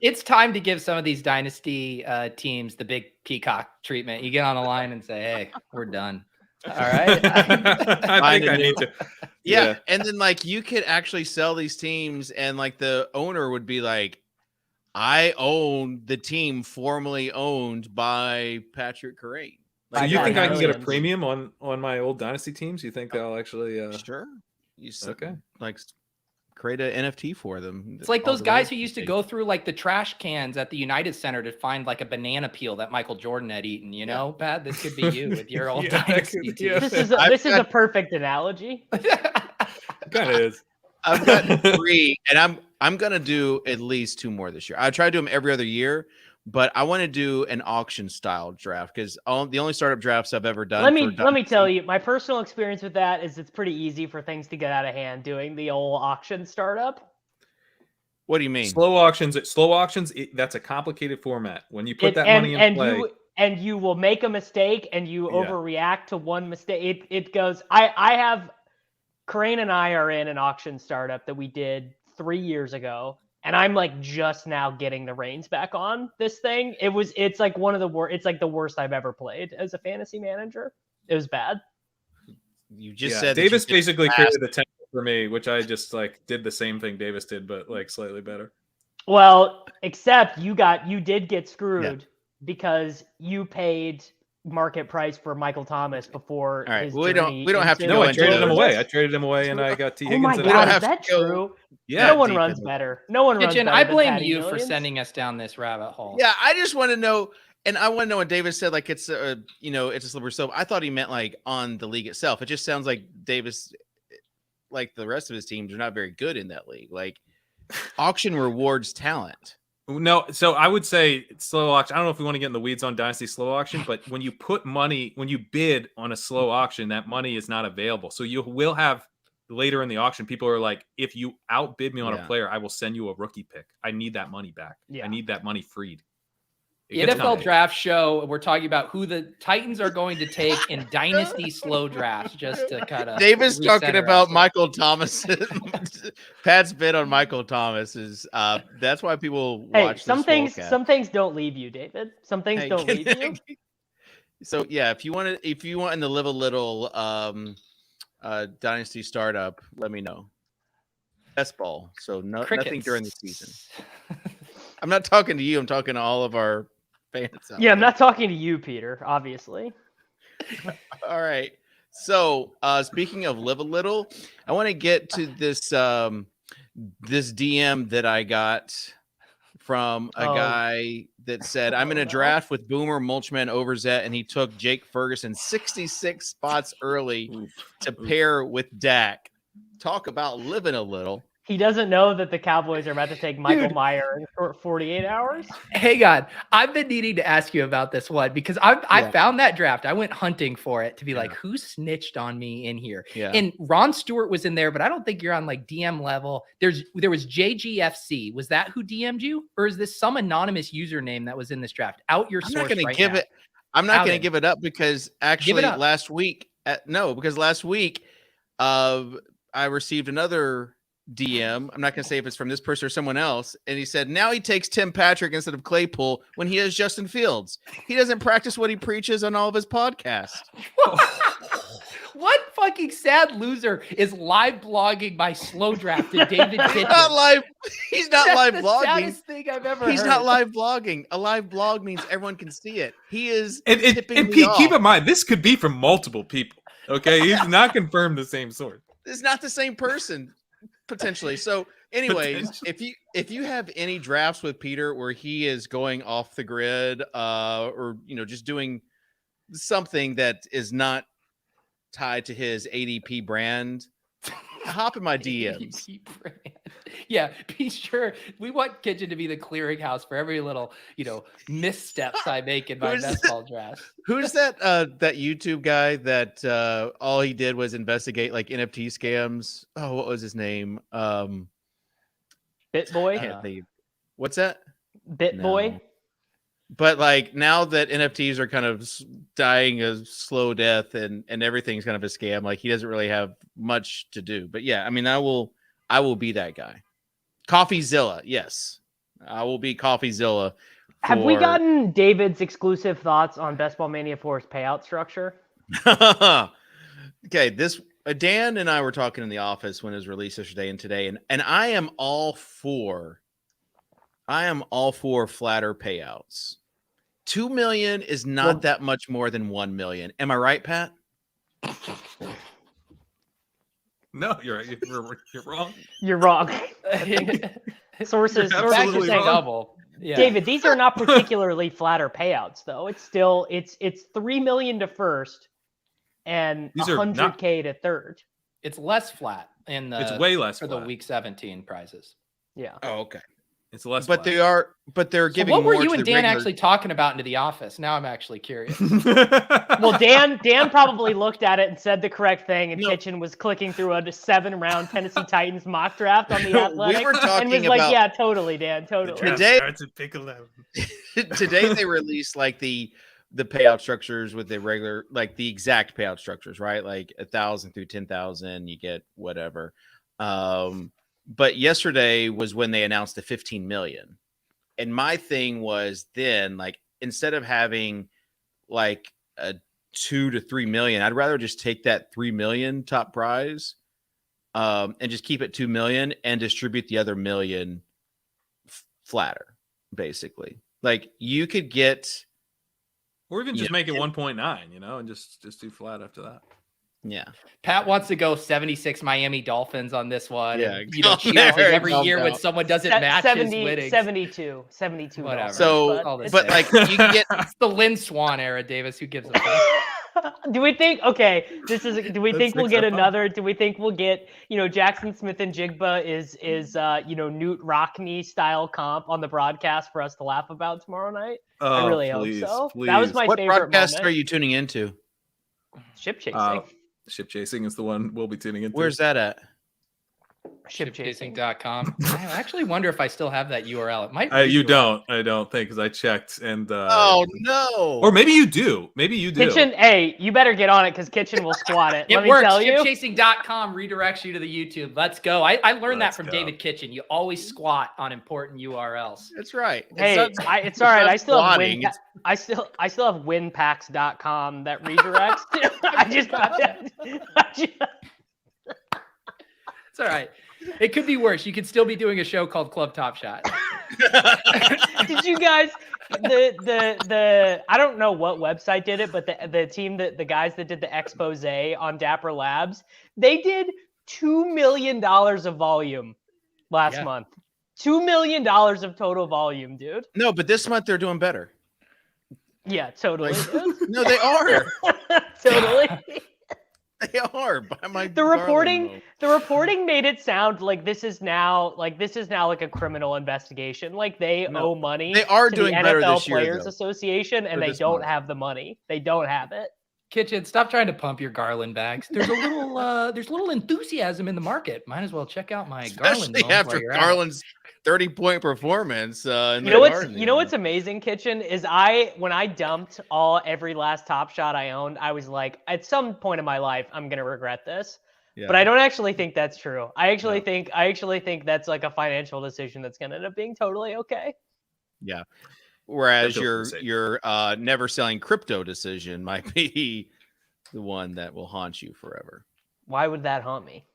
Speaker 2: It's time to give some of these dynasty teams the big peacock treatment. You get on the line and say, "Hey, we're done." All right.
Speaker 5: I think I need to.
Speaker 1: Yeah. And then like you could actually sell these teams, and like the owner would be like, "I own the team formerly owned by Patrick Kerrane."
Speaker 5: So you think I can get a premium on my old dynasty teams? You think I'll actually?
Speaker 1: Sure. You
Speaker 5: okay.
Speaker 1: Like create an NFT for them.
Speaker 2: It's like those guys who used to go through like the trash cans at the United Center to find like a banana peel that Michael Jordan had eaten. You know, Pat, this could be you with your old dynasty team.
Speaker 3: This is a perfect analogy.
Speaker 5: Kind of is.
Speaker 1: I've got 3, and I'm gonna do at least 2 more this year. I try to do them every other year, but I want to do an auction style draft because the only startup drafts I've ever done.
Speaker 3: Let me tell you, my personal experience with that is it's pretty easy for things to get out of hand doing the old auction startup.
Speaker 1: What do you mean?
Speaker 5: Slow auctions, that's a complicated format. When you put money in play.
Speaker 3: You will make a mistake and you overreact to one mistake. It goes, I have, Kerrane and I are in an auction startup that we did 3 years ago. And I'm like just now getting the reins back on this thing. It's like one of the worst. It's like the worst I've ever played as a fantasy manager. It was bad.
Speaker 1: You just said
Speaker 5: Davis basically created the template for me, which I just like did the same thing Davis did, but like slightly better.
Speaker 3: Well, except you did get screwed because you paid market price for Michael Thomas before.
Speaker 1: All right,
Speaker 3: his
Speaker 1: we don't have to.
Speaker 5: No, I traded him away. And I got T. Higgins.
Speaker 3: Oh my God, is that true?
Speaker 5: Yeah,
Speaker 3: no one runs better. No one runs better.
Speaker 2: I blame
Speaker 3: than
Speaker 2: you
Speaker 3: Patty
Speaker 2: for
Speaker 3: Millions.
Speaker 2: sending us down this rabbit hole.
Speaker 1: Yeah, I just want to know And I want to know when Davis said like it's a it's a slippery slope. I thought he meant like on the league itself. It just sounds like Davis, like the rest of his teams, are not very good in that league. Like auction rewards talent.
Speaker 5: No, so I would say slow auction. I don't know if we want to get in the weeds on Dynasty slow auction, but when you put money, when you bid on a slow auction, that money is not available. So you will have later in the auction, people are like, if you outbid me on a player, I will send you a rookie pick. I need that money back. I need that money freed.
Speaker 2: The NFL draft show, we're talking about who the Titans are going to take in dynasty slow drafts, just to kind of
Speaker 1: Davis talking about Michael Thomas. Pat's bid on Michael Thomas is that's why people watch
Speaker 3: some things don't leave you, David. Some things don't leave you.
Speaker 1: So yeah, if you want in the live a little dynasty startup, let me know. Best ball. So nothing during the season. I'm not talking to you, I'm talking to all of our fans.
Speaker 3: Yeah, I'm not talking to you, Peter, obviously.
Speaker 1: All right. So speaking of live a little, I want to get to this this DM that I got from a guy that said, I'm in a draft with Boomer, Mulchman, Overzet, and he took Jake Ferguson 66 spots early to pair with Dak. Talk about living a little.
Speaker 3: He doesn't know that the Cowboys are about to take Michael Meyer in 48 hours.
Speaker 2: Hey, God, I've been needing to ask you about this one because I found that draft. I went hunting for it to be like, who snitched on me in here?
Speaker 1: Yeah.
Speaker 2: And Ron Stewart was in there, but I don't think you're on like DM level. There was JGFC. Was that who DM'd you? Or is this some anonymous username that was in this draft? Out your source right now.
Speaker 1: I'm not going to give it up because actually last week, I received another DM. I'm not going to say if it's from this person or someone else. And he said, now he takes Tim Patrick instead of Claypool when he has Justin Fields. He doesn't practice what he preaches on all of his podcasts.
Speaker 2: What fucking sad loser is live blogging my slow draft to David Kitchen?
Speaker 1: He's not live blogging.
Speaker 2: Saddest thing I've ever
Speaker 1: He's
Speaker 2: heard.
Speaker 1: not live blogging. A live blog means everyone can see it. He is
Speaker 5: and Pete, keep in mind, this could be from multiple people. Okay. He's not confirmed the same source.
Speaker 1: It's not the same person. Potentially. So anyways, if you have any drafts with Peter where he is going off the grid or just doing something that is not tied to his ADP brand, hop in my DMs.
Speaker 2: ADP brand. Yeah, be sure. We want Kitchen to be the clearinghouse for every little, missteps I make in my best ball draft.
Speaker 1: Who's that that YouTube guy that all he did was investigate like NFT scams? Oh, what was his name?
Speaker 3: BitBoy.
Speaker 1: What's that?
Speaker 3: BitBoy.
Speaker 1: No. But like now that NFTs are kind of dying a slow death and everything's kind of a scam, like he doesn't really have much to do. But yeah, I mean, I will be that guy. CoffeeZilla, yes, I will be CoffeeZilla.
Speaker 3: Have we gotten David's exclusive thoughts on Best Ball Mania 4's payout structure?
Speaker 1: Okay, Dan and I were talking in the office when it was released yesterday and today, and I am all for flatter payouts. 2 million is not that much more than 1 million. Am I right, Pat?
Speaker 5: No, you're right. You're wrong.
Speaker 3: You're wrong. Sources
Speaker 5: absolutely
Speaker 3: saying
Speaker 2: double. Yeah.
Speaker 3: David, these are not particularly flatter payouts, though. It's still it's 3 million to first and 100K to third.
Speaker 2: It's less flat
Speaker 5: it's way less
Speaker 2: for
Speaker 5: flat.
Speaker 2: The week 17 prizes.
Speaker 3: Yeah.
Speaker 1: Oh, okay.
Speaker 5: It's less,
Speaker 1: but
Speaker 5: flat.
Speaker 1: they're giving.
Speaker 2: What
Speaker 1: more
Speaker 2: were you
Speaker 1: to
Speaker 2: and
Speaker 1: the
Speaker 2: Dan
Speaker 1: regular...
Speaker 2: actually talking about into the office? Now I'm actually curious.
Speaker 3: Well, Dan probably looked at it and said the correct thing, and Kitchen was clicking through a 7-round Tennessee Titans mock draft on the Athletic,
Speaker 1: we were talking
Speaker 3: and was
Speaker 1: about...
Speaker 3: like, "Yeah, totally, Dan, totally."
Speaker 1: Today,
Speaker 5: starts at pick 11.
Speaker 1: Today they released like the payout structures with the regular, like the exact payout structures, right? Like 1,000 through 10,000, you get whatever. But yesterday was when they announced the 15 million. And my thing was then, like, instead of having like a 2 to 3 million, I'd rather just take that 3 million top prize and just keep it 2 million and distribute the other million flatter, basically. Like you could get,
Speaker 5: or even just make it 1.9, and just do flat after that.
Speaker 1: Yeah.
Speaker 2: Pat wants to go 76 Miami Dolphins on this one.
Speaker 1: Yeah,
Speaker 2: and, you know,
Speaker 1: go
Speaker 2: cheers
Speaker 1: there,
Speaker 2: every
Speaker 1: calm
Speaker 2: year when
Speaker 1: down.
Speaker 2: someone doesn't match his winnings.
Speaker 3: 72
Speaker 2: Whatever.
Speaker 1: So,
Speaker 2: All the
Speaker 1: but
Speaker 2: same.
Speaker 1: like you can get
Speaker 2: It's the Lynn Swan era, Davis. Who gives a fuck?
Speaker 3: Do we think? Okay, do we think we'll get
Speaker 5: acceptable.
Speaker 3: another? Do we think we'll get? Jackson Smith and Jigba is Newt Rockney style comp on the broadcast for us to laugh about tomorrow night. I really hope so. That was my
Speaker 1: what
Speaker 3: favorite
Speaker 1: broadcast
Speaker 3: moment.
Speaker 1: are you tuning into?
Speaker 3: Ship chasing.
Speaker 5: Ship chasing is the one we'll be tuning into.
Speaker 1: Where's that at?
Speaker 2: Shipchasing.com. I actually wonder if I still have that URL. It might.
Speaker 5: You
Speaker 2: redo it.
Speaker 5: don't. I don't think, because I checked and.
Speaker 1: Oh no!
Speaker 5: Or maybe you do. Maybe you do.
Speaker 3: Kitchen, hey, you better get on it because Kitchen will squat it.
Speaker 2: It
Speaker 3: Let me
Speaker 2: works.
Speaker 3: tell you.
Speaker 2: Shipchasing.com redirects you to the YouTube. Let's go. I learned that
Speaker 5: Let's
Speaker 2: from
Speaker 5: go.
Speaker 2: David Kitchen. You always squat on important URLs.
Speaker 1: That's right.
Speaker 3: Hey,
Speaker 1: It's not-
Speaker 3: it's all right.
Speaker 1: not
Speaker 3: I still have
Speaker 1: squatting,
Speaker 3: I still have winpacks.com that redirects. I just
Speaker 2: It's all right. It could be worse. You could still be doing a show called Club Top Shot.
Speaker 3: Did you guys the I don't know what website did it, but the team the guys that did the expose on Dapper Labs, they did $2 million of volume last month. $2 million of total volume, dude.
Speaker 1: No, but this month they're doing better.
Speaker 3: Yeah, totally.
Speaker 1: No, they are.
Speaker 3: Totally.
Speaker 1: They are. By my
Speaker 3: The reporting made it sound like this is now like a criminal investigation. Like they owe money.
Speaker 1: They are
Speaker 3: to
Speaker 1: doing
Speaker 3: the
Speaker 1: better
Speaker 3: NFL
Speaker 1: this year,
Speaker 3: Players
Speaker 1: though,
Speaker 3: Association, and
Speaker 1: for
Speaker 3: they
Speaker 1: this
Speaker 3: don't
Speaker 1: month.
Speaker 3: have the money. They don't have it.
Speaker 2: Kitchen, stop trying to pump your Garland bags. There's a little enthusiasm in the market. Might as well check out my Garland.
Speaker 1: Especially
Speaker 2: loans while
Speaker 1: after
Speaker 2: you're at it.
Speaker 1: Garland's 30-point performance. In
Speaker 3: You
Speaker 1: the
Speaker 3: know what's amazing, Kitchen, is when I dumped every last Top Shot I owned, I was like, at some point in my life, I'm gonna regret this.
Speaker 1: Yeah.
Speaker 3: But I don't actually think that's true. I actually think that's like a financial decision that's gonna end up being totally okay.
Speaker 1: Yeah. Whereas
Speaker 5: That feels
Speaker 1: your never selling crypto decision might be the one that will haunt you forever.
Speaker 3: Why would that haunt me?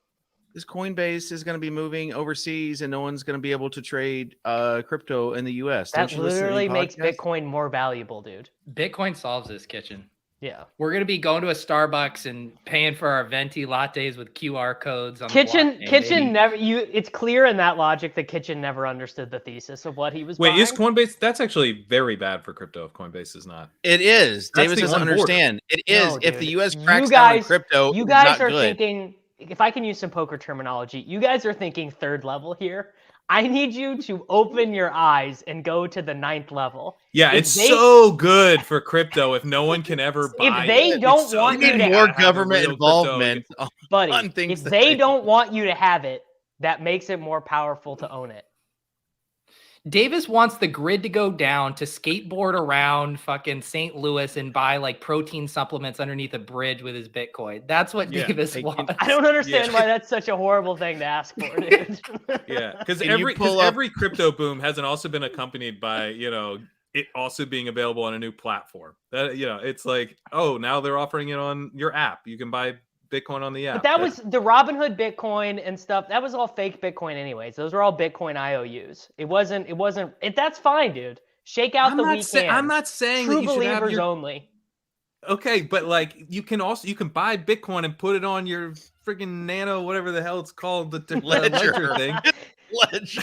Speaker 1: This Coinbase is going to be moving overseas, and no one's going to be able to trade crypto in the U.S.
Speaker 3: That
Speaker 1: Don't you listen to any
Speaker 3: literally makes
Speaker 1: podcasts?
Speaker 3: Bitcoin more valuable, dude.
Speaker 2: Bitcoin solves this, Kitchen.
Speaker 3: Yeah.
Speaker 2: We're gonna be going to a Starbucks and paying for our venti lattes with QR codes on
Speaker 3: Kitchen
Speaker 2: the blockchain, baby.
Speaker 3: it's clear in that logic that Kitchen never understood the thesis of what he was
Speaker 5: Wait,
Speaker 3: buying.
Speaker 5: is Coinbase? That's actually very bad for crypto if Coinbase is not.
Speaker 1: It is.
Speaker 5: That's
Speaker 1: Davis
Speaker 5: the
Speaker 1: doesn't
Speaker 5: on border.
Speaker 1: understand. It is.
Speaker 3: No,
Speaker 1: If the
Speaker 3: dude.
Speaker 1: U.S.
Speaker 3: You
Speaker 1: cracks down on
Speaker 3: guys-
Speaker 1: crypto,
Speaker 3: You
Speaker 1: it's
Speaker 3: guys
Speaker 1: not
Speaker 3: are
Speaker 1: good.
Speaker 3: thinking, if I can use some poker terminology, you guys are thinking third level here. I need you to open your eyes and go to the 9th level.
Speaker 5: Yeah,
Speaker 3: If
Speaker 5: it's
Speaker 3: they-
Speaker 5: so good for crypto if no one can ever buy
Speaker 3: If they
Speaker 5: it.
Speaker 3: don't
Speaker 5: It's so
Speaker 3: want
Speaker 1: We
Speaker 3: you
Speaker 5: good
Speaker 1: need
Speaker 3: to
Speaker 1: more
Speaker 5: have the
Speaker 1: government
Speaker 5: real
Speaker 1: involvement.
Speaker 3: Buddy,
Speaker 1: on things
Speaker 3: if
Speaker 1: that
Speaker 3: they
Speaker 1: they-
Speaker 3: don't want you to have it, that makes it more powerful to own it.
Speaker 2: Davis wants the grid to go down to skateboard around fucking St. Louis and buy like protein supplements underneath a bridge with his Bitcoin. That's what
Speaker 5: Yeah,
Speaker 2: Davis
Speaker 1: thank you.
Speaker 2: wants.
Speaker 3: I don't understand
Speaker 5: Yeah.
Speaker 3: why that's such a horrible thing to ask for, dude.
Speaker 5: Yeah, because
Speaker 1: Can you pull up-
Speaker 5: every crypto boom hasn't also been accompanied by it also being available on a new platform. That it's like, oh, now they're offering it on your app. You can buy Bitcoin on the app.
Speaker 3: But that was the Robinhood Bitcoin and stuff. That was all fake Bitcoin anyways. Those were all Bitcoin IOUs. It wasn't, that's fine, dude. Shake out the weekend.
Speaker 5: I'm not saying
Speaker 3: True
Speaker 5: that you should have
Speaker 3: believers
Speaker 5: your
Speaker 3: only.
Speaker 5: Okay, but like you can buy Bitcoin and put it on your freaking Nano, whatever the hell it's called, the ledger thing.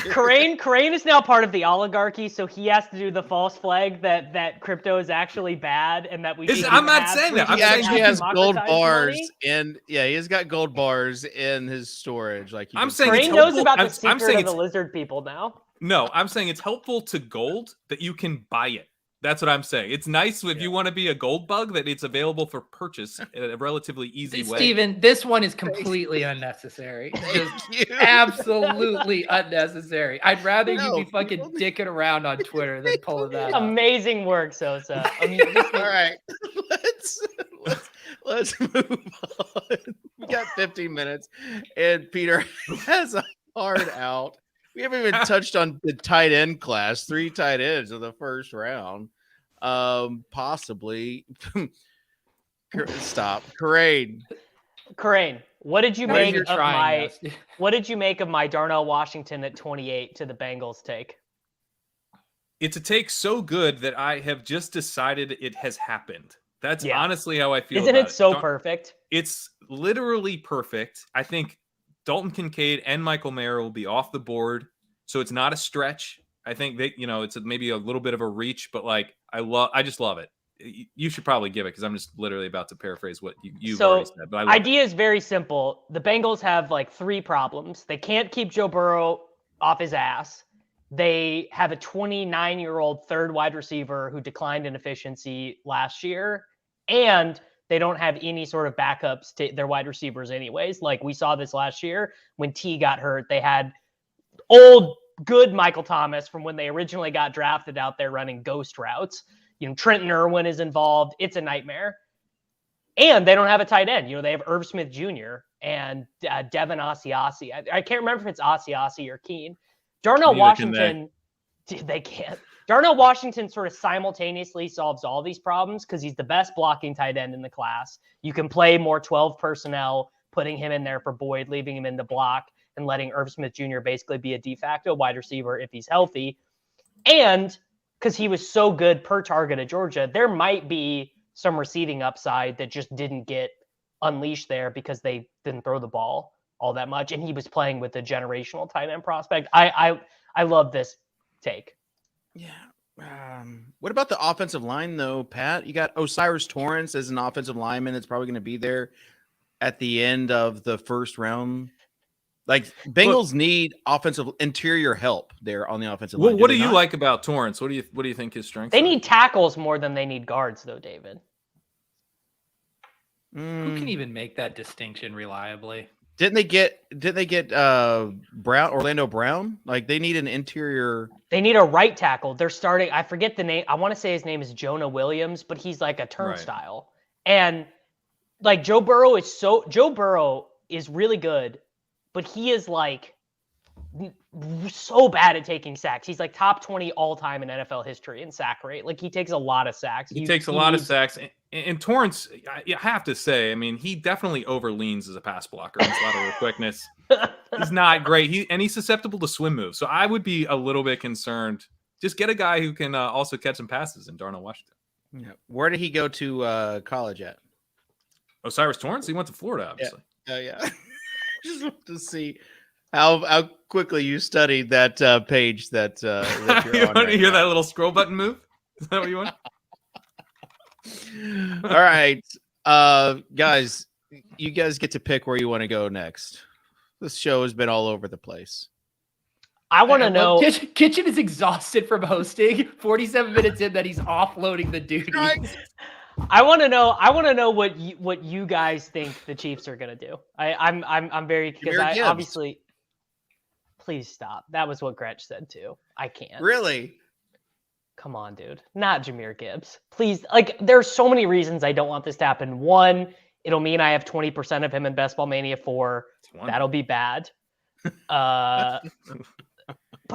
Speaker 3: Kerrane is now part of the oligarchy, so he has to do the false flag that crypto is actually bad and that we.
Speaker 5: I'm not saying that. I'm
Speaker 1: He
Speaker 5: saying
Speaker 1: actually
Speaker 5: you
Speaker 1: has
Speaker 5: can
Speaker 1: gold
Speaker 3: democratize
Speaker 1: bars
Speaker 3: money.
Speaker 1: he's got gold bars in his storage. Like
Speaker 5: I'm saying it's
Speaker 3: Kerrane knows
Speaker 5: helpful.
Speaker 3: about the
Speaker 5: I'm
Speaker 3: secret
Speaker 5: saying
Speaker 3: of the
Speaker 5: it's
Speaker 3: lizard people now.
Speaker 5: no. I'm saying it's helpful to gold that you can buy it. That's what I'm saying. It's nice if you want to be a gold bug that it's available for purchase in a relatively easy way.
Speaker 2: Steven, this one is completely unnecessary. Just absolutely unnecessary. I'd rather you be fucking dicking around on Twitter than pulling that up.
Speaker 3: Amazing work, Sosa.
Speaker 1: All right, let's move on. We got 15 minutes, and Peter has a hard out. We haven't even touched on the tight end class. 3 tight ends of the first round. Possibly. Stop. Kerrane,
Speaker 3: what did you
Speaker 2: Now
Speaker 3: make
Speaker 2: you're
Speaker 3: of
Speaker 2: trying,
Speaker 3: my
Speaker 2: yes.
Speaker 3: what did you make of my Darnell Washington at 28 to the Bengals take?
Speaker 5: It's a take so good that I have just decided it has happened. That's honestly how I feel.
Speaker 3: Isn't
Speaker 5: about
Speaker 3: it so
Speaker 5: Don't-
Speaker 3: perfect?
Speaker 5: It's literally perfect. I think Dalton Kincaid and Michael Mayer will be off the board, so it's not a stretch. I think that it's maybe a little bit of a reach, but like I just love it. You should probably give it because I'm just literally about to paraphrase what you've already said. But I love
Speaker 3: idea is very simple. The Bengals have like 3 problems. They can't keep Joe Burrow off his ass. They have a 29-year-old third wide receiver who declined in efficiency last year, and they don't have any sort of backups to their wide receivers anyways. Like we saw this last year when T got hurt. They had old good Michael Thomas from when they originally got drafted out there running ghost routes. Trenton Irwin is involved. It's a nightmare. And they don't have a tight end. They have Irv Smith Jr. and Devin Asiasi. I can't remember if it's Asiasi or Keene. Darnell Washington, they can't. Darnell Washington sort of simultaneously solves all these problems because he's the best blocking tight end in the class. You can play more 12 personnel, putting him in there for Boyd, leaving him in the block, and letting Irv Smith Jr. basically be a de facto wide receiver if he's healthy. And because he was so good per target at Georgia, there might be some receiving upside that just didn't get unleashed there because they didn't throw the ball all that much. And he was playing with a generational tight end prospect. I love this take.
Speaker 1: Yeah. What about the offensive line, though, Pat? You got Osiris Torrance as an offensive lineman that's probably going to be there at the end of the first round. Like Bengals need offensive interior help there on the offensive line.
Speaker 5: What do you like about Torrance? What do you think his strengths?
Speaker 3: They need tackles more than they need guards, though, David.
Speaker 2: Who can even make that distinction reliably?
Speaker 1: Didn't they get Orlando Brown? Like they need an interior.
Speaker 3: They need a right tackle. They're starting. I forget the name. I want to say his name is Jonah Williams, but he's like a turnstile. Right. And like Joe Burrow is really good, but he is like so bad at taking sacks. He's like top 20 all time in NFL history in sack rate. Like he takes a lot of sacks.
Speaker 5: He takes a lot of sacks. And Torrance, I have to say, I mean, he definitely overleans as a pass blocker. His lateral quickness. He's not great. He's susceptible to swim moves. So I would be a little bit concerned. Just get a guy who can also catch some passes in Darnell Washington.
Speaker 1: Yeah. Where did he go to college at?
Speaker 5: Osiris Torrance? He went to Florida, obviously.
Speaker 1: Yeah. Just want to see how quickly you studied that page that you're on.
Speaker 5: Want to hear that little scroll button move? Is that what you want?
Speaker 1: All right. Guys, you guys get to pick where you want to go next. This show has been all over the place.
Speaker 3: I want to know.
Speaker 2: Kitchen is exhausted from hosting. 47 minutes in that he's offloading the duty.
Speaker 3: I want to know what you guys think the Chiefs are going to do. I'm very, because I obviously. Please stop. That was what Gretch said too. I can't.
Speaker 1: Really?
Speaker 3: Come on, dude. Not Jahmyr Gibbs. Please. Like, there's so many reasons I don't want this to happen. One, it'll mean I have 20% of him in Best Ball Mania 4. That'll be bad. But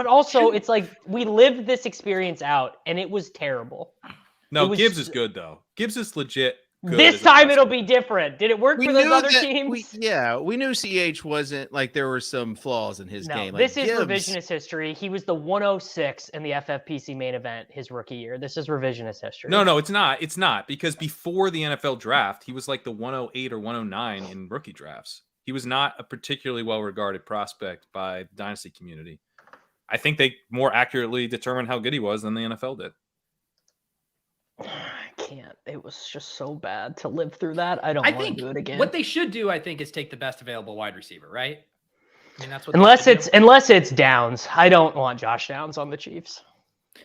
Speaker 3: also, it's like we lived this experience out, and it was terrible.
Speaker 5: No, Gibbs is good, though. Gibbs is legit good.
Speaker 3: This time it'll be different. Did it work for those other teams?
Speaker 1: We knew CH wasn't, like, there were some flaws in his game. Like,
Speaker 3: this is revisionist history. He was the 106 in the FFPC main event his rookie year. This is revisionist history.
Speaker 5: No, it's not. It's not, because before the NFL draft, he was like the 108 or 109 in rookie drafts. He was not a particularly well-regarded prospect by the dynasty community. I think they more accurately determined how good he was than the NFL did.
Speaker 3: I can't. It was just so bad to live through that. I don't want to do it again.
Speaker 2: What they should do, I think, is take the best available wide receiver, right? I mean, that's what
Speaker 3: unless it's Downs. I don't want Josh Downs on the Chiefs.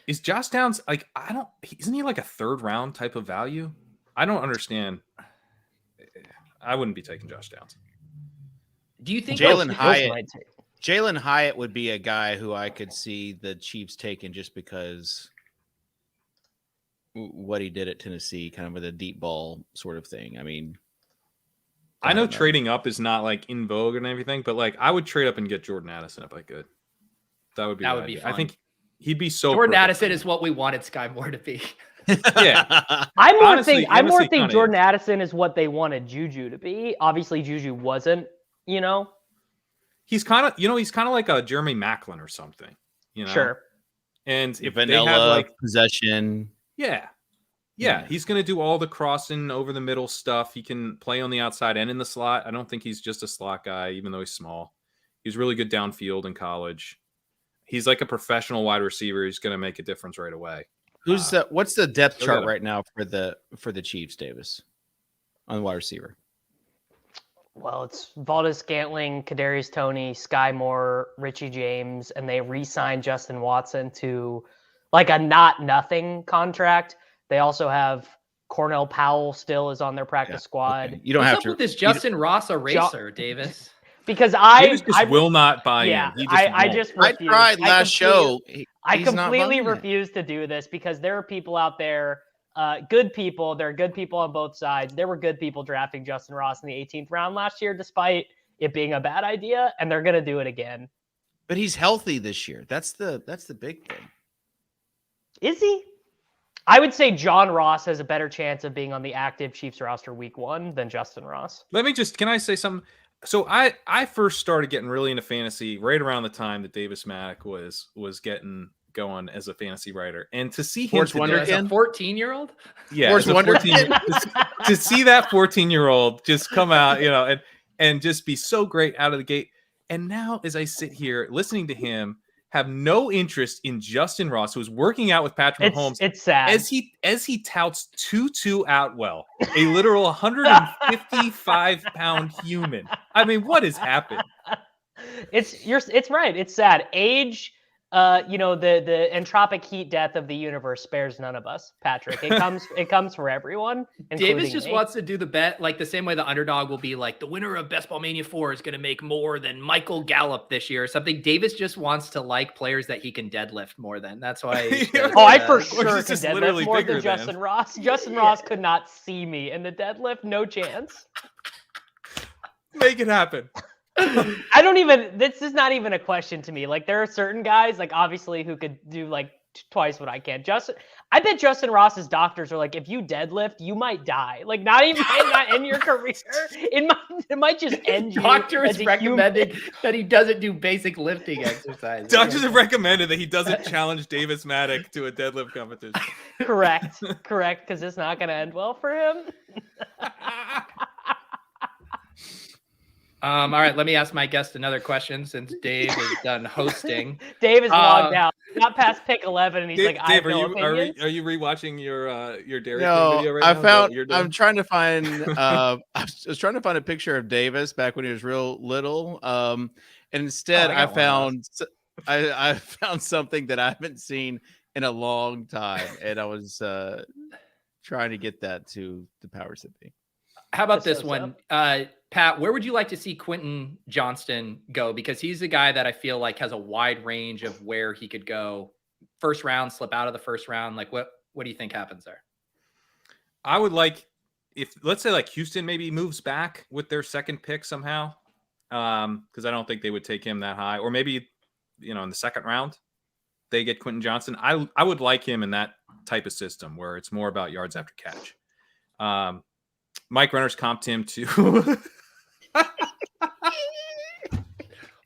Speaker 5: Is Josh Downs like isn't he like a third round type of value? I don't understand. I wouldn't be taking Josh Downs.
Speaker 2: Do you think
Speaker 1: Jalen Hyatt would be a guy who I could see the Chiefs taking just because what he did at Tennessee, kind of with a deep ball sort of thing. I mean,
Speaker 5: I know trading up is not like in vogue and everything, but like I would trade up and get Jordan Addison if I could. That would be fun. I think he'd be so.
Speaker 2: Jordan Addison is what we wanted Sky Moore to be.
Speaker 5: Yeah,
Speaker 3: I more think Jordan Addison is what they wanted Juju to be. Obviously, Juju wasn't.
Speaker 5: He's kind of like a Jeremy Maclin or something.
Speaker 3: Sure.
Speaker 5: And if
Speaker 1: vanilla
Speaker 5: they had like
Speaker 1: possession.
Speaker 5: Yeah. Yeah, he's going to do all the crossing over the middle stuff. He can play on the outside and in the slot. I don't think he's just a slot guy, even though he's small. He was really good downfield in college. He's like a professional wide receiver. He's going to make a difference right away.
Speaker 1: What's the depth
Speaker 5: Go
Speaker 1: chart
Speaker 5: get him.
Speaker 1: right now for the Chiefs, Davis, on the wide receiver?
Speaker 3: Well, it's Valdez Scantling, Kadarius Toney, Sky Moore, Richie James, and they re-signed Justin Watson to like a not nothing contract. They also have Cornell Powell still is on their practice squad.
Speaker 1: Okay. You don't
Speaker 2: What's
Speaker 1: have
Speaker 2: up
Speaker 1: to.
Speaker 2: with this Justin Ross eraser, Davis?
Speaker 3: Because
Speaker 5: Davis just will not buy in. He just
Speaker 3: I
Speaker 5: won't.
Speaker 3: just
Speaker 1: I
Speaker 3: refuse.
Speaker 1: tried last show.
Speaker 3: I
Speaker 1: He's not
Speaker 3: completely
Speaker 1: buying it.
Speaker 3: refuse to do this because there are people out there, good people. There are good people on both sides. There were good people drafting Justin Ross in the 18th round last year, despite it being a bad idea, and they're going to do it again.
Speaker 1: But he's healthy this year. That's the big thing.
Speaker 3: Is he? I would say John Ross has a better chance of being on the active Chiefs roster week 1 than Justin Ross.
Speaker 5: Can I say something? So I first started getting really into fantasy right around the time that Davis Maddock was getting going as a fantasy writer, and to see him
Speaker 1: Sports Wonder
Speaker 2: As a 14-year-old?
Speaker 1: Sports
Speaker 5: as a
Speaker 1: Wonder
Speaker 5: 14 to see that 14-year-old just come out, and just be so great out of the gate. And now as I sit here listening to him have no interest in Justin Ross, who's working out with Patrick Mahomes.
Speaker 3: It's sad.
Speaker 5: As he touts Tutu Atwell, a literal 155-pound human. I mean, what has happened?
Speaker 3: It's right. It's sad. Age, the entropic heat death of the universe spares none of us, Patrick. It comes for everyone.
Speaker 2: Davis just
Speaker 3: me.
Speaker 2: wants to do the bet like the same way the underdog will be like the winner of Best Ball Mania 4 is going to make more than Michael Gallup this year or something. Davis just wants to like players that he can deadlift more than. That's why.
Speaker 3: I for sure
Speaker 5: he's
Speaker 3: can
Speaker 5: just
Speaker 3: deadlift
Speaker 5: literally
Speaker 3: more
Speaker 5: bigger
Speaker 3: than
Speaker 5: than.
Speaker 3: Justin Ross. Justin Ross could not see me in the deadlift. No chance.
Speaker 5: Make it happen.
Speaker 3: This is not even a question to me. Like there are certain guys, like obviously who could do like twice what I can. I bet Justin Ross's doctors are like, if you deadlift, you might die. Like not end your career. It might just end you.
Speaker 2: Doctors
Speaker 3: as a
Speaker 2: recommending
Speaker 3: human.
Speaker 2: that he doesn't do basic lifting exercises.
Speaker 5: Doctors have recommended that he doesn't challenge Davis Maddock to a deadlift competition.
Speaker 3: Correct, because it's not going to end well for him.
Speaker 2: All right, let me ask my guest another question since Dave is done hosting.
Speaker 3: Dave is logged out. Got past pick 11, and he's
Speaker 5: Dave,
Speaker 3: like, "I have no opinions."
Speaker 5: are you rewatching your Dairy Queen
Speaker 1: No,
Speaker 5: video right
Speaker 1: I
Speaker 5: now? Is that
Speaker 1: found.
Speaker 5: what you're doing?
Speaker 1: I'm trying to find. I was trying to find a picture of Davis back when he was real little. And instead,
Speaker 2: I
Speaker 1: I
Speaker 2: got
Speaker 1: found. I found something that I haven't seen in a long time, and I was trying to get that to the powers that be.
Speaker 2: How about
Speaker 3: That's
Speaker 2: this
Speaker 3: so
Speaker 2: one? Pat, where would you like to see Quentin Johnston go? Because he's the guy that I feel like has a wide range of where he could go. First round, slip out of the first round. Like what do you think happens there?
Speaker 5: I would like if let's say like Houston maybe moves back with their second pick somehow. Because I don't think they would take him that high. Or maybe, in the second round, they get Quentin Johnston. I would like him in that type of system where it's more about yards after catch. Mike Renner's comped him to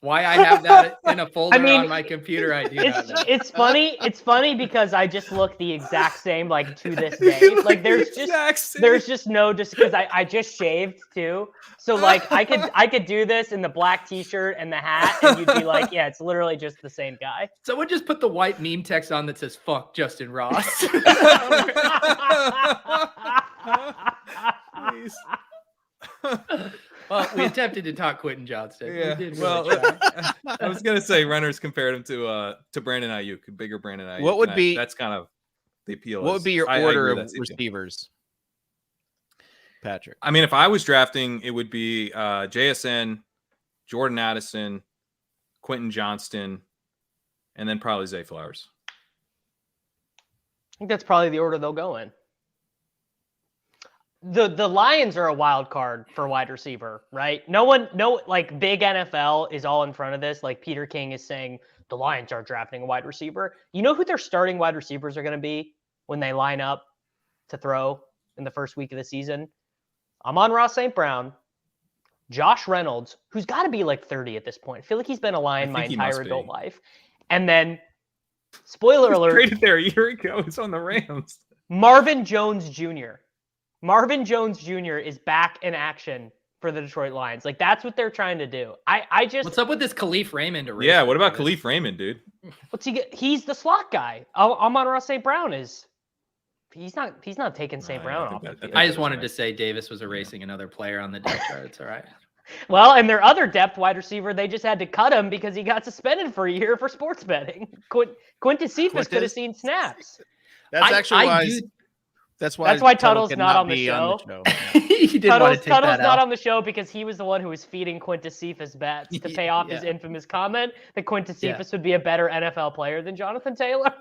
Speaker 2: Why I have that in a folder on my computer, I do not know.
Speaker 3: It's funny. It's funny because I just look the exact same like to this day. Like there's just no because I just shaved too. So like I could do this in the black t-shirt and the hat and you'd be like, yeah, it's literally just the same guy.
Speaker 2: Someone just put the white meme text on that says "fuck Justin Ross."
Speaker 5: Please.
Speaker 2: Well, we attempted to talk Quentin Johnston.
Speaker 5: Yeah.
Speaker 2: We did
Speaker 5: Well,
Speaker 2: really try.
Speaker 5: I was gonna say Renner's compared him to Brandon Ayuk, a bigger Brandon Ayuk.
Speaker 1: What would
Speaker 5: and
Speaker 1: be-
Speaker 5: that's kind of the appeal.
Speaker 1: What would be your
Speaker 5: I
Speaker 1: order
Speaker 5: agree
Speaker 1: of
Speaker 5: that's the appeal.
Speaker 1: receivers, Patrick?
Speaker 5: I mean, if I was drafting, it would be JSN, Jordan Addison, Quentin Johnston, and then probably Zay Flowers.
Speaker 3: I think that's probably the order they'll go in. The Lions are a wild card for wide receiver, right? No big NFL is all in front of this. Like Peter King is saying, the Lions are drafting a wide receiver. You know who their starting wide receivers are going to be when they line up to throw in the first week of the season? Amon-Ra St. Brown, Josh Reynolds, who's got to be like 30 at this point. I feel like he's been a Lion my entire adult life. And then, spoiler alert.
Speaker 5: Traded there a year ago. He's on the Rams.
Speaker 3: Marvin Jones Jr. Marvin Jones Jr. is back in action for the Detroit Lions. Like, that's what they're trying to do. I just...
Speaker 2: What's up with this Khalif Raymond?
Speaker 5: Yeah, what about Khalif Raymond, dude?
Speaker 3: What's he get? He's the slot guy. Amon-Ra St. Brown is... He's not taking St. Brown off.
Speaker 2: I just wanted to say Davis was erasing another player on the depth chart. It's all right.
Speaker 3: Well, and their other depth wide receiver, they just had to cut him because he got suspended for a year for sports betting. Quintus Cephas could have seen snaps.
Speaker 1: That's actually why. That's
Speaker 3: why Tuttle's not on the show.
Speaker 2: You didn't want to take
Speaker 3: Tuttle's
Speaker 2: that
Speaker 3: not
Speaker 2: out.
Speaker 3: on the show because he was the one who was feeding Quintus Cephas bets to pay off his infamous comment that Quintus Cephas would be a better NFL player than Jonathan Taylor.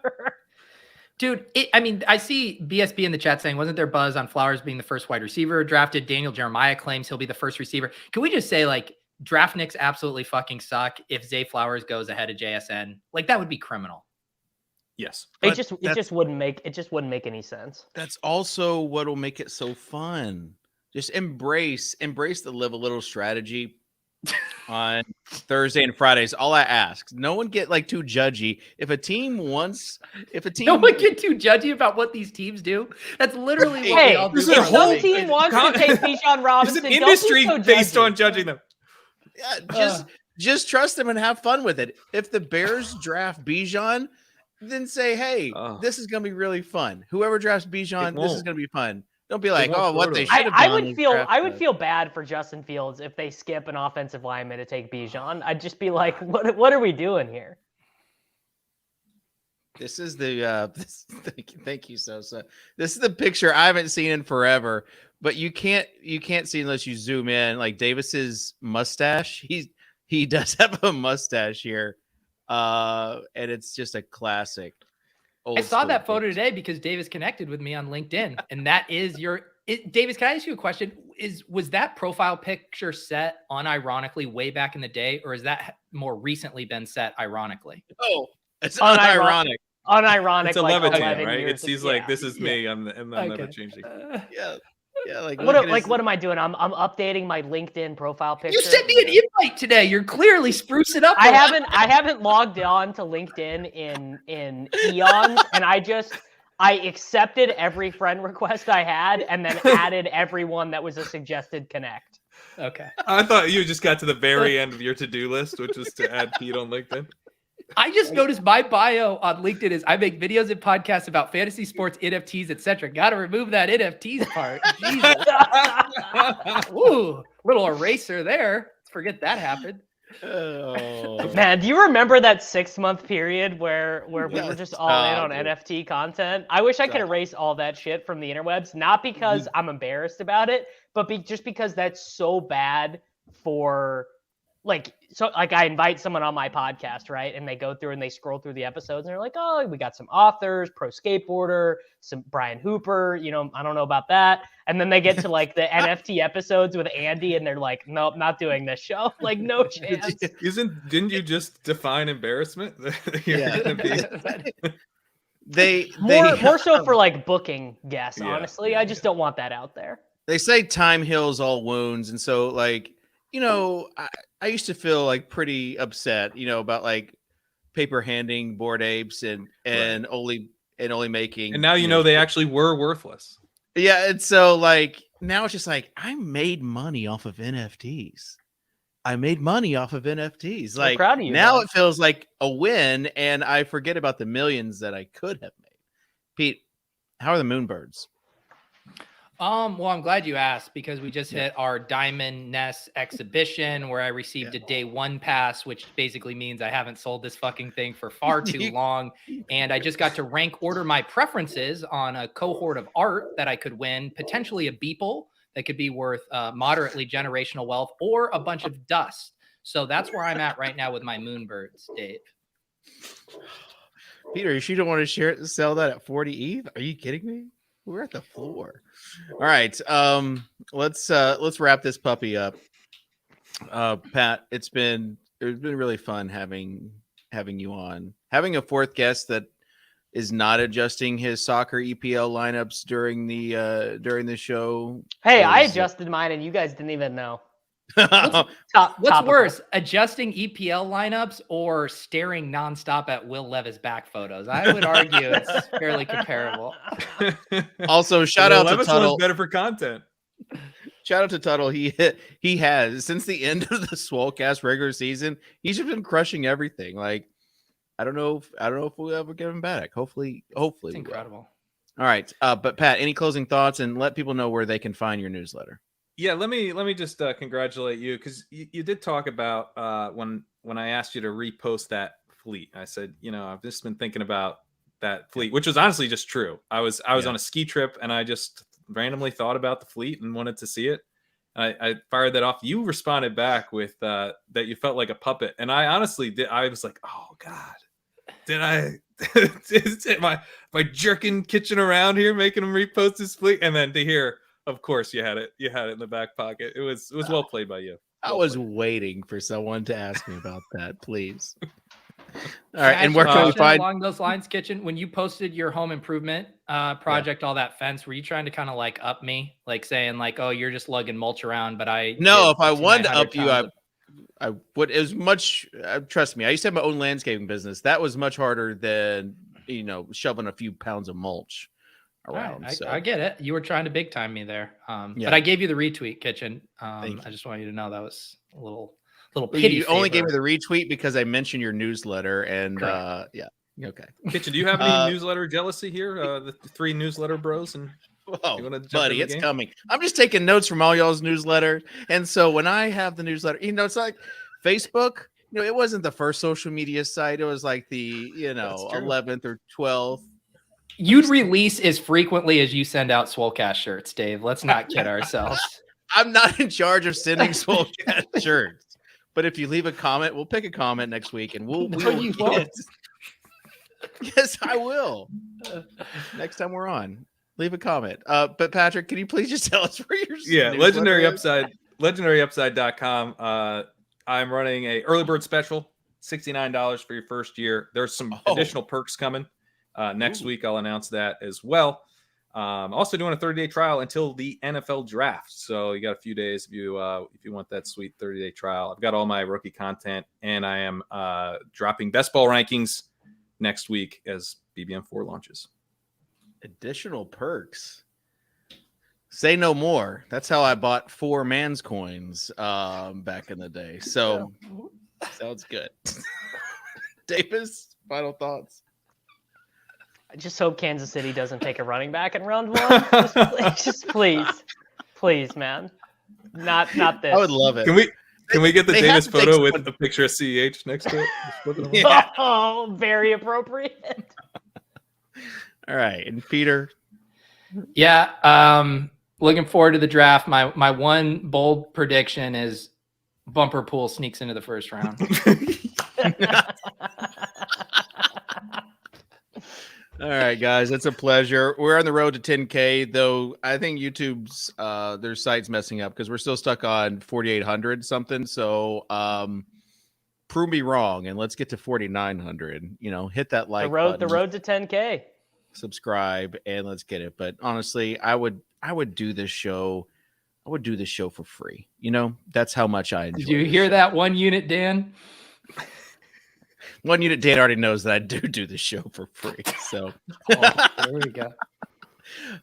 Speaker 2: Dude, I see BSB in the chat saying, wasn't there buzz on Flowers being the first wide receiver drafted? Daniel Jeremiah claims he'll be the first receiver. Can we just say, like, draft nicks absolutely fucking suck if Zay Flowers goes ahead of JSN? Like, that would be criminal.
Speaker 5: Yes.
Speaker 3: It just wouldn't make any sense.
Speaker 1: That's also what will make it so fun. Just embrace the live a little strategy on Thursday and Fridays. All I ask, no one get like too judgy. If a team
Speaker 2: No one get too judgy about what these teams do. That's literally what we all do.
Speaker 3: If some team wants to take Bijan Robinson,
Speaker 5: there's an industry based on judging them.
Speaker 1: Yeah, just trust them and have fun with it. If the Bears draft Bijan, then say, hey, this is gonna be really fun. Whoever drafts Bijan, this is gonna be fun. Don't be like, oh, what they should have done.
Speaker 3: I would feel bad for Justin Fields if they skip an offensive lineman to take Bijan. I'd just be like, what are we doing here?
Speaker 1: This is the thank you, Sosa. This is the picture I haven't seen in forever, but you can't see unless you zoom in. Like Davis's mustache, he does have a mustache here, and it's just a classic.
Speaker 2: I saw that photo today because Davis connected with me on LinkedIn, and that is Davis. Can I ask you a question? Was that profile picture set unironically way back in the day, or has that more recently been set ironically?
Speaker 1: Oh, it's unironic.
Speaker 3: Unironic.
Speaker 5: It's
Speaker 3: like
Speaker 5: 11, right? It seems like this is me. I'm never changing.
Speaker 1: Yeah, like
Speaker 3: what am I doing? I'm updating my LinkedIn profile picture.
Speaker 2: You sent me an invite today. You're clearly sprucing up.
Speaker 3: I haven't logged on to LinkedIn in eons, and I accepted every friend request I had, and then added everyone that was a suggested connect.
Speaker 2: Okay.
Speaker 5: I thought you just got to the very end of your to-do list, which was to add Pete on LinkedIn.
Speaker 2: I just noticed my bio on LinkedIn is I make videos and podcasts about fantasy sports, NFTs, etc. Got to remove that NFTs part. Jesus. Ooh, little eraser there. Forget that happened.
Speaker 1: Oh.
Speaker 3: Man, do you remember that 6-month period where we were just all in on NFT content? I wish I could erase all that shit from the interwebs, not because I'm embarrassed about it, but just because that's so bad for... I invite someone on my podcast, right? And they go through and they scroll through the episodes and they're like, oh, we got some authors, pro skateboarder, some Brian Hooper, I don't know about that. And then they get to like the NFT episodes with Andy and they're like, nope, not doing this show. Like, no chance.
Speaker 5: Didn't you just define embarrassment?
Speaker 3: More so for like booking guests, honestly. I just don't want that out there.
Speaker 1: They say time heals all wounds. And so like, I used to feel like pretty upset, about like paper handing Bored Apes and only making.
Speaker 5: And now they actually were worthless.
Speaker 1: Yeah, and so like now it's just like I made money off of NFTs. Like
Speaker 3: I'm proud of you,
Speaker 1: now,
Speaker 3: man.
Speaker 1: it feels like a win, and I forget about the millions that I could have made. Pete, how are the Moonbirds?
Speaker 2: Well, I'm glad you asked because we just hit our Diamond Nest exhibition where I received a day 1 pass, which basically means I haven't sold this fucking thing for far too long. And I just got to rank order my preferences on a cohort of art that I could win, potentially a Beeple that could be worth moderately generational wealth or a bunch of dust. So that's where I'm at right now with my Moonbirds, Dave.
Speaker 1: Peter, you don't want to sell that at 40 ETH? Are you kidding me? We're at the floor. All right. Let's wrap this puppy up. Pat, it's been really fun having you on. Having a fourth guest that is not adjusting his soccer EPL lineups during the show.
Speaker 3: Hey, I adjusted mine and you guys didn't even know.
Speaker 2: What's
Speaker 3: Topical.
Speaker 2: worse, adjusting EPL lineups or staring nonstop at Will Levis back photos? I would argue it's fairly comparable.
Speaker 1: Also, shout
Speaker 5: Will
Speaker 1: out to
Speaker 5: Levis
Speaker 1: Tuttle.
Speaker 5: one's better for content.
Speaker 1: Shout out to Tuttle. He has since the end of the Swolecast regular season. He's just been crushing everything. Like I don't know if we'll ever get him back. Hopefully,
Speaker 2: It's
Speaker 1: we will.
Speaker 2: incredible.
Speaker 1: All right, but Pat, any closing thoughts, and let people know where they can find your newsletter.
Speaker 5: Yeah, let me just congratulate you, because you did talk about when I asked you to repost that fleet. I said, I've just been thinking about that fleet, which was honestly just true. I was on a ski trip and I just randomly thought about the fleet and wanted to see it. I fired that off. You responded back with that you felt like a puppet, and I honestly did. I was like, oh God, did I? am I jerking Kitchen around here, making him repost his fleet? And then to hear, of course, you had it in the back pocket. It was well played by you.
Speaker 1: I was waiting for someone to ask me about that, please. All right, and where can we find
Speaker 2: along those lines, Kitchen? When you posted your home improvement project, all that fence, were you trying to kind of like up me, like saying like, "Oh, you're just lugging mulch around"? But
Speaker 1: if I wanted to up you, I would. It was much. Trust me, I used to have my own landscaping business. That was much harder than shoving a few pounds of mulch around.
Speaker 2: Right,
Speaker 1: so
Speaker 2: I get it. You were trying to big time me there.
Speaker 1: Yeah.
Speaker 2: But I gave you the retweet, Kitchen. I just want you to know that was a little pity.
Speaker 1: You only gave me the retweet because I mentioned your newsletter, and yeah, okay.
Speaker 5: Kitchen, do you have any newsletter jealousy here? The three newsletter bros, and
Speaker 1: buddy, it's coming. I'm just taking notes from all y'all's newsletter, and so when I have the newsletter, it's like Facebook. It wasn't the first social media site. It was like the 11th or 12th.
Speaker 2: You'd release as frequently as you send out Swolecast shirts, Dave. Let's not kid ourselves.
Speaker 1: I'm not in charge of sending Swolecast shirts, but if you leave a comment, we'll pick a comment next week, and we'll get. Yes, I will. Next time we're on, leave a comment. But Patrick, can you please just tell us where your
Speaker 5: Legendary Upside, legendaryupside.com. I'm running a early bird special, $69 for your first year. There's some additional perks coming. Next week, I'll announce that as well. Also doing a 30-day trial until the NFL draft. So you got a few days if you want that sweet 30-day trial. I've got all my rookie content, and I am dropping best ball rankings next week as BBM4 launches.
Speaker 1: Additional perks. Say no more. That's how I bought 4 man's coins back in the day. So sounds good. Davis, final thoughts.
Speaker 3: I just hope Kansas City doesn't take a running back in round 1. Just please, man. Not this.
Speaker 1: I would love it.
Speaker 5: Can we get the Davis photo with a picture of CEH next to it?
Speaker 1: Yeah.
Speaker 3: Oh, very appropriate.
Speaker 1: All right, and Peter.
Speaker 2: Yeah, looking forward to the draft. My one bold prediction is Bumper Pool sneaks into the first round.
Speaker 1: All right, guys, it's a pleasure. We're on the road to 10K, though. I think YouTube's their site's messing up because we're still stuck on 4,800 something. So prove me wrong, and let's get to 4,900. Hit that like button,
Speaker 3: the road to 10K.
Speaker 1: Subscribe, and let's get it. But honestly, I would do this show. I would do this show for free. That's how much I enjoy.
Speaker 2: Did you hear that 1 unit, Dan?
Speaker 1: 1 unit. Dan already knows that I do the show for free. So
Speaker 2: there we go.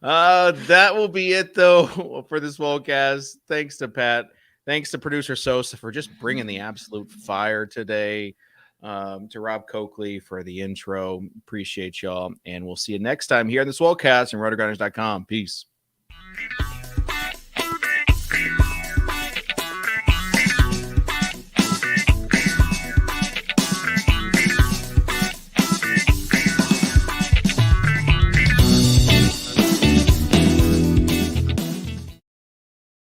Speaker 1: That will be it though for this Swolecast. Thanks to Pat. Thanks to producer Sosa for just bringing the absolute fire today. To Rob Coakley for the intro. Appreciate y'all. And we'll see you next time here on the Swolecast and RotoGrinders.com. Peace.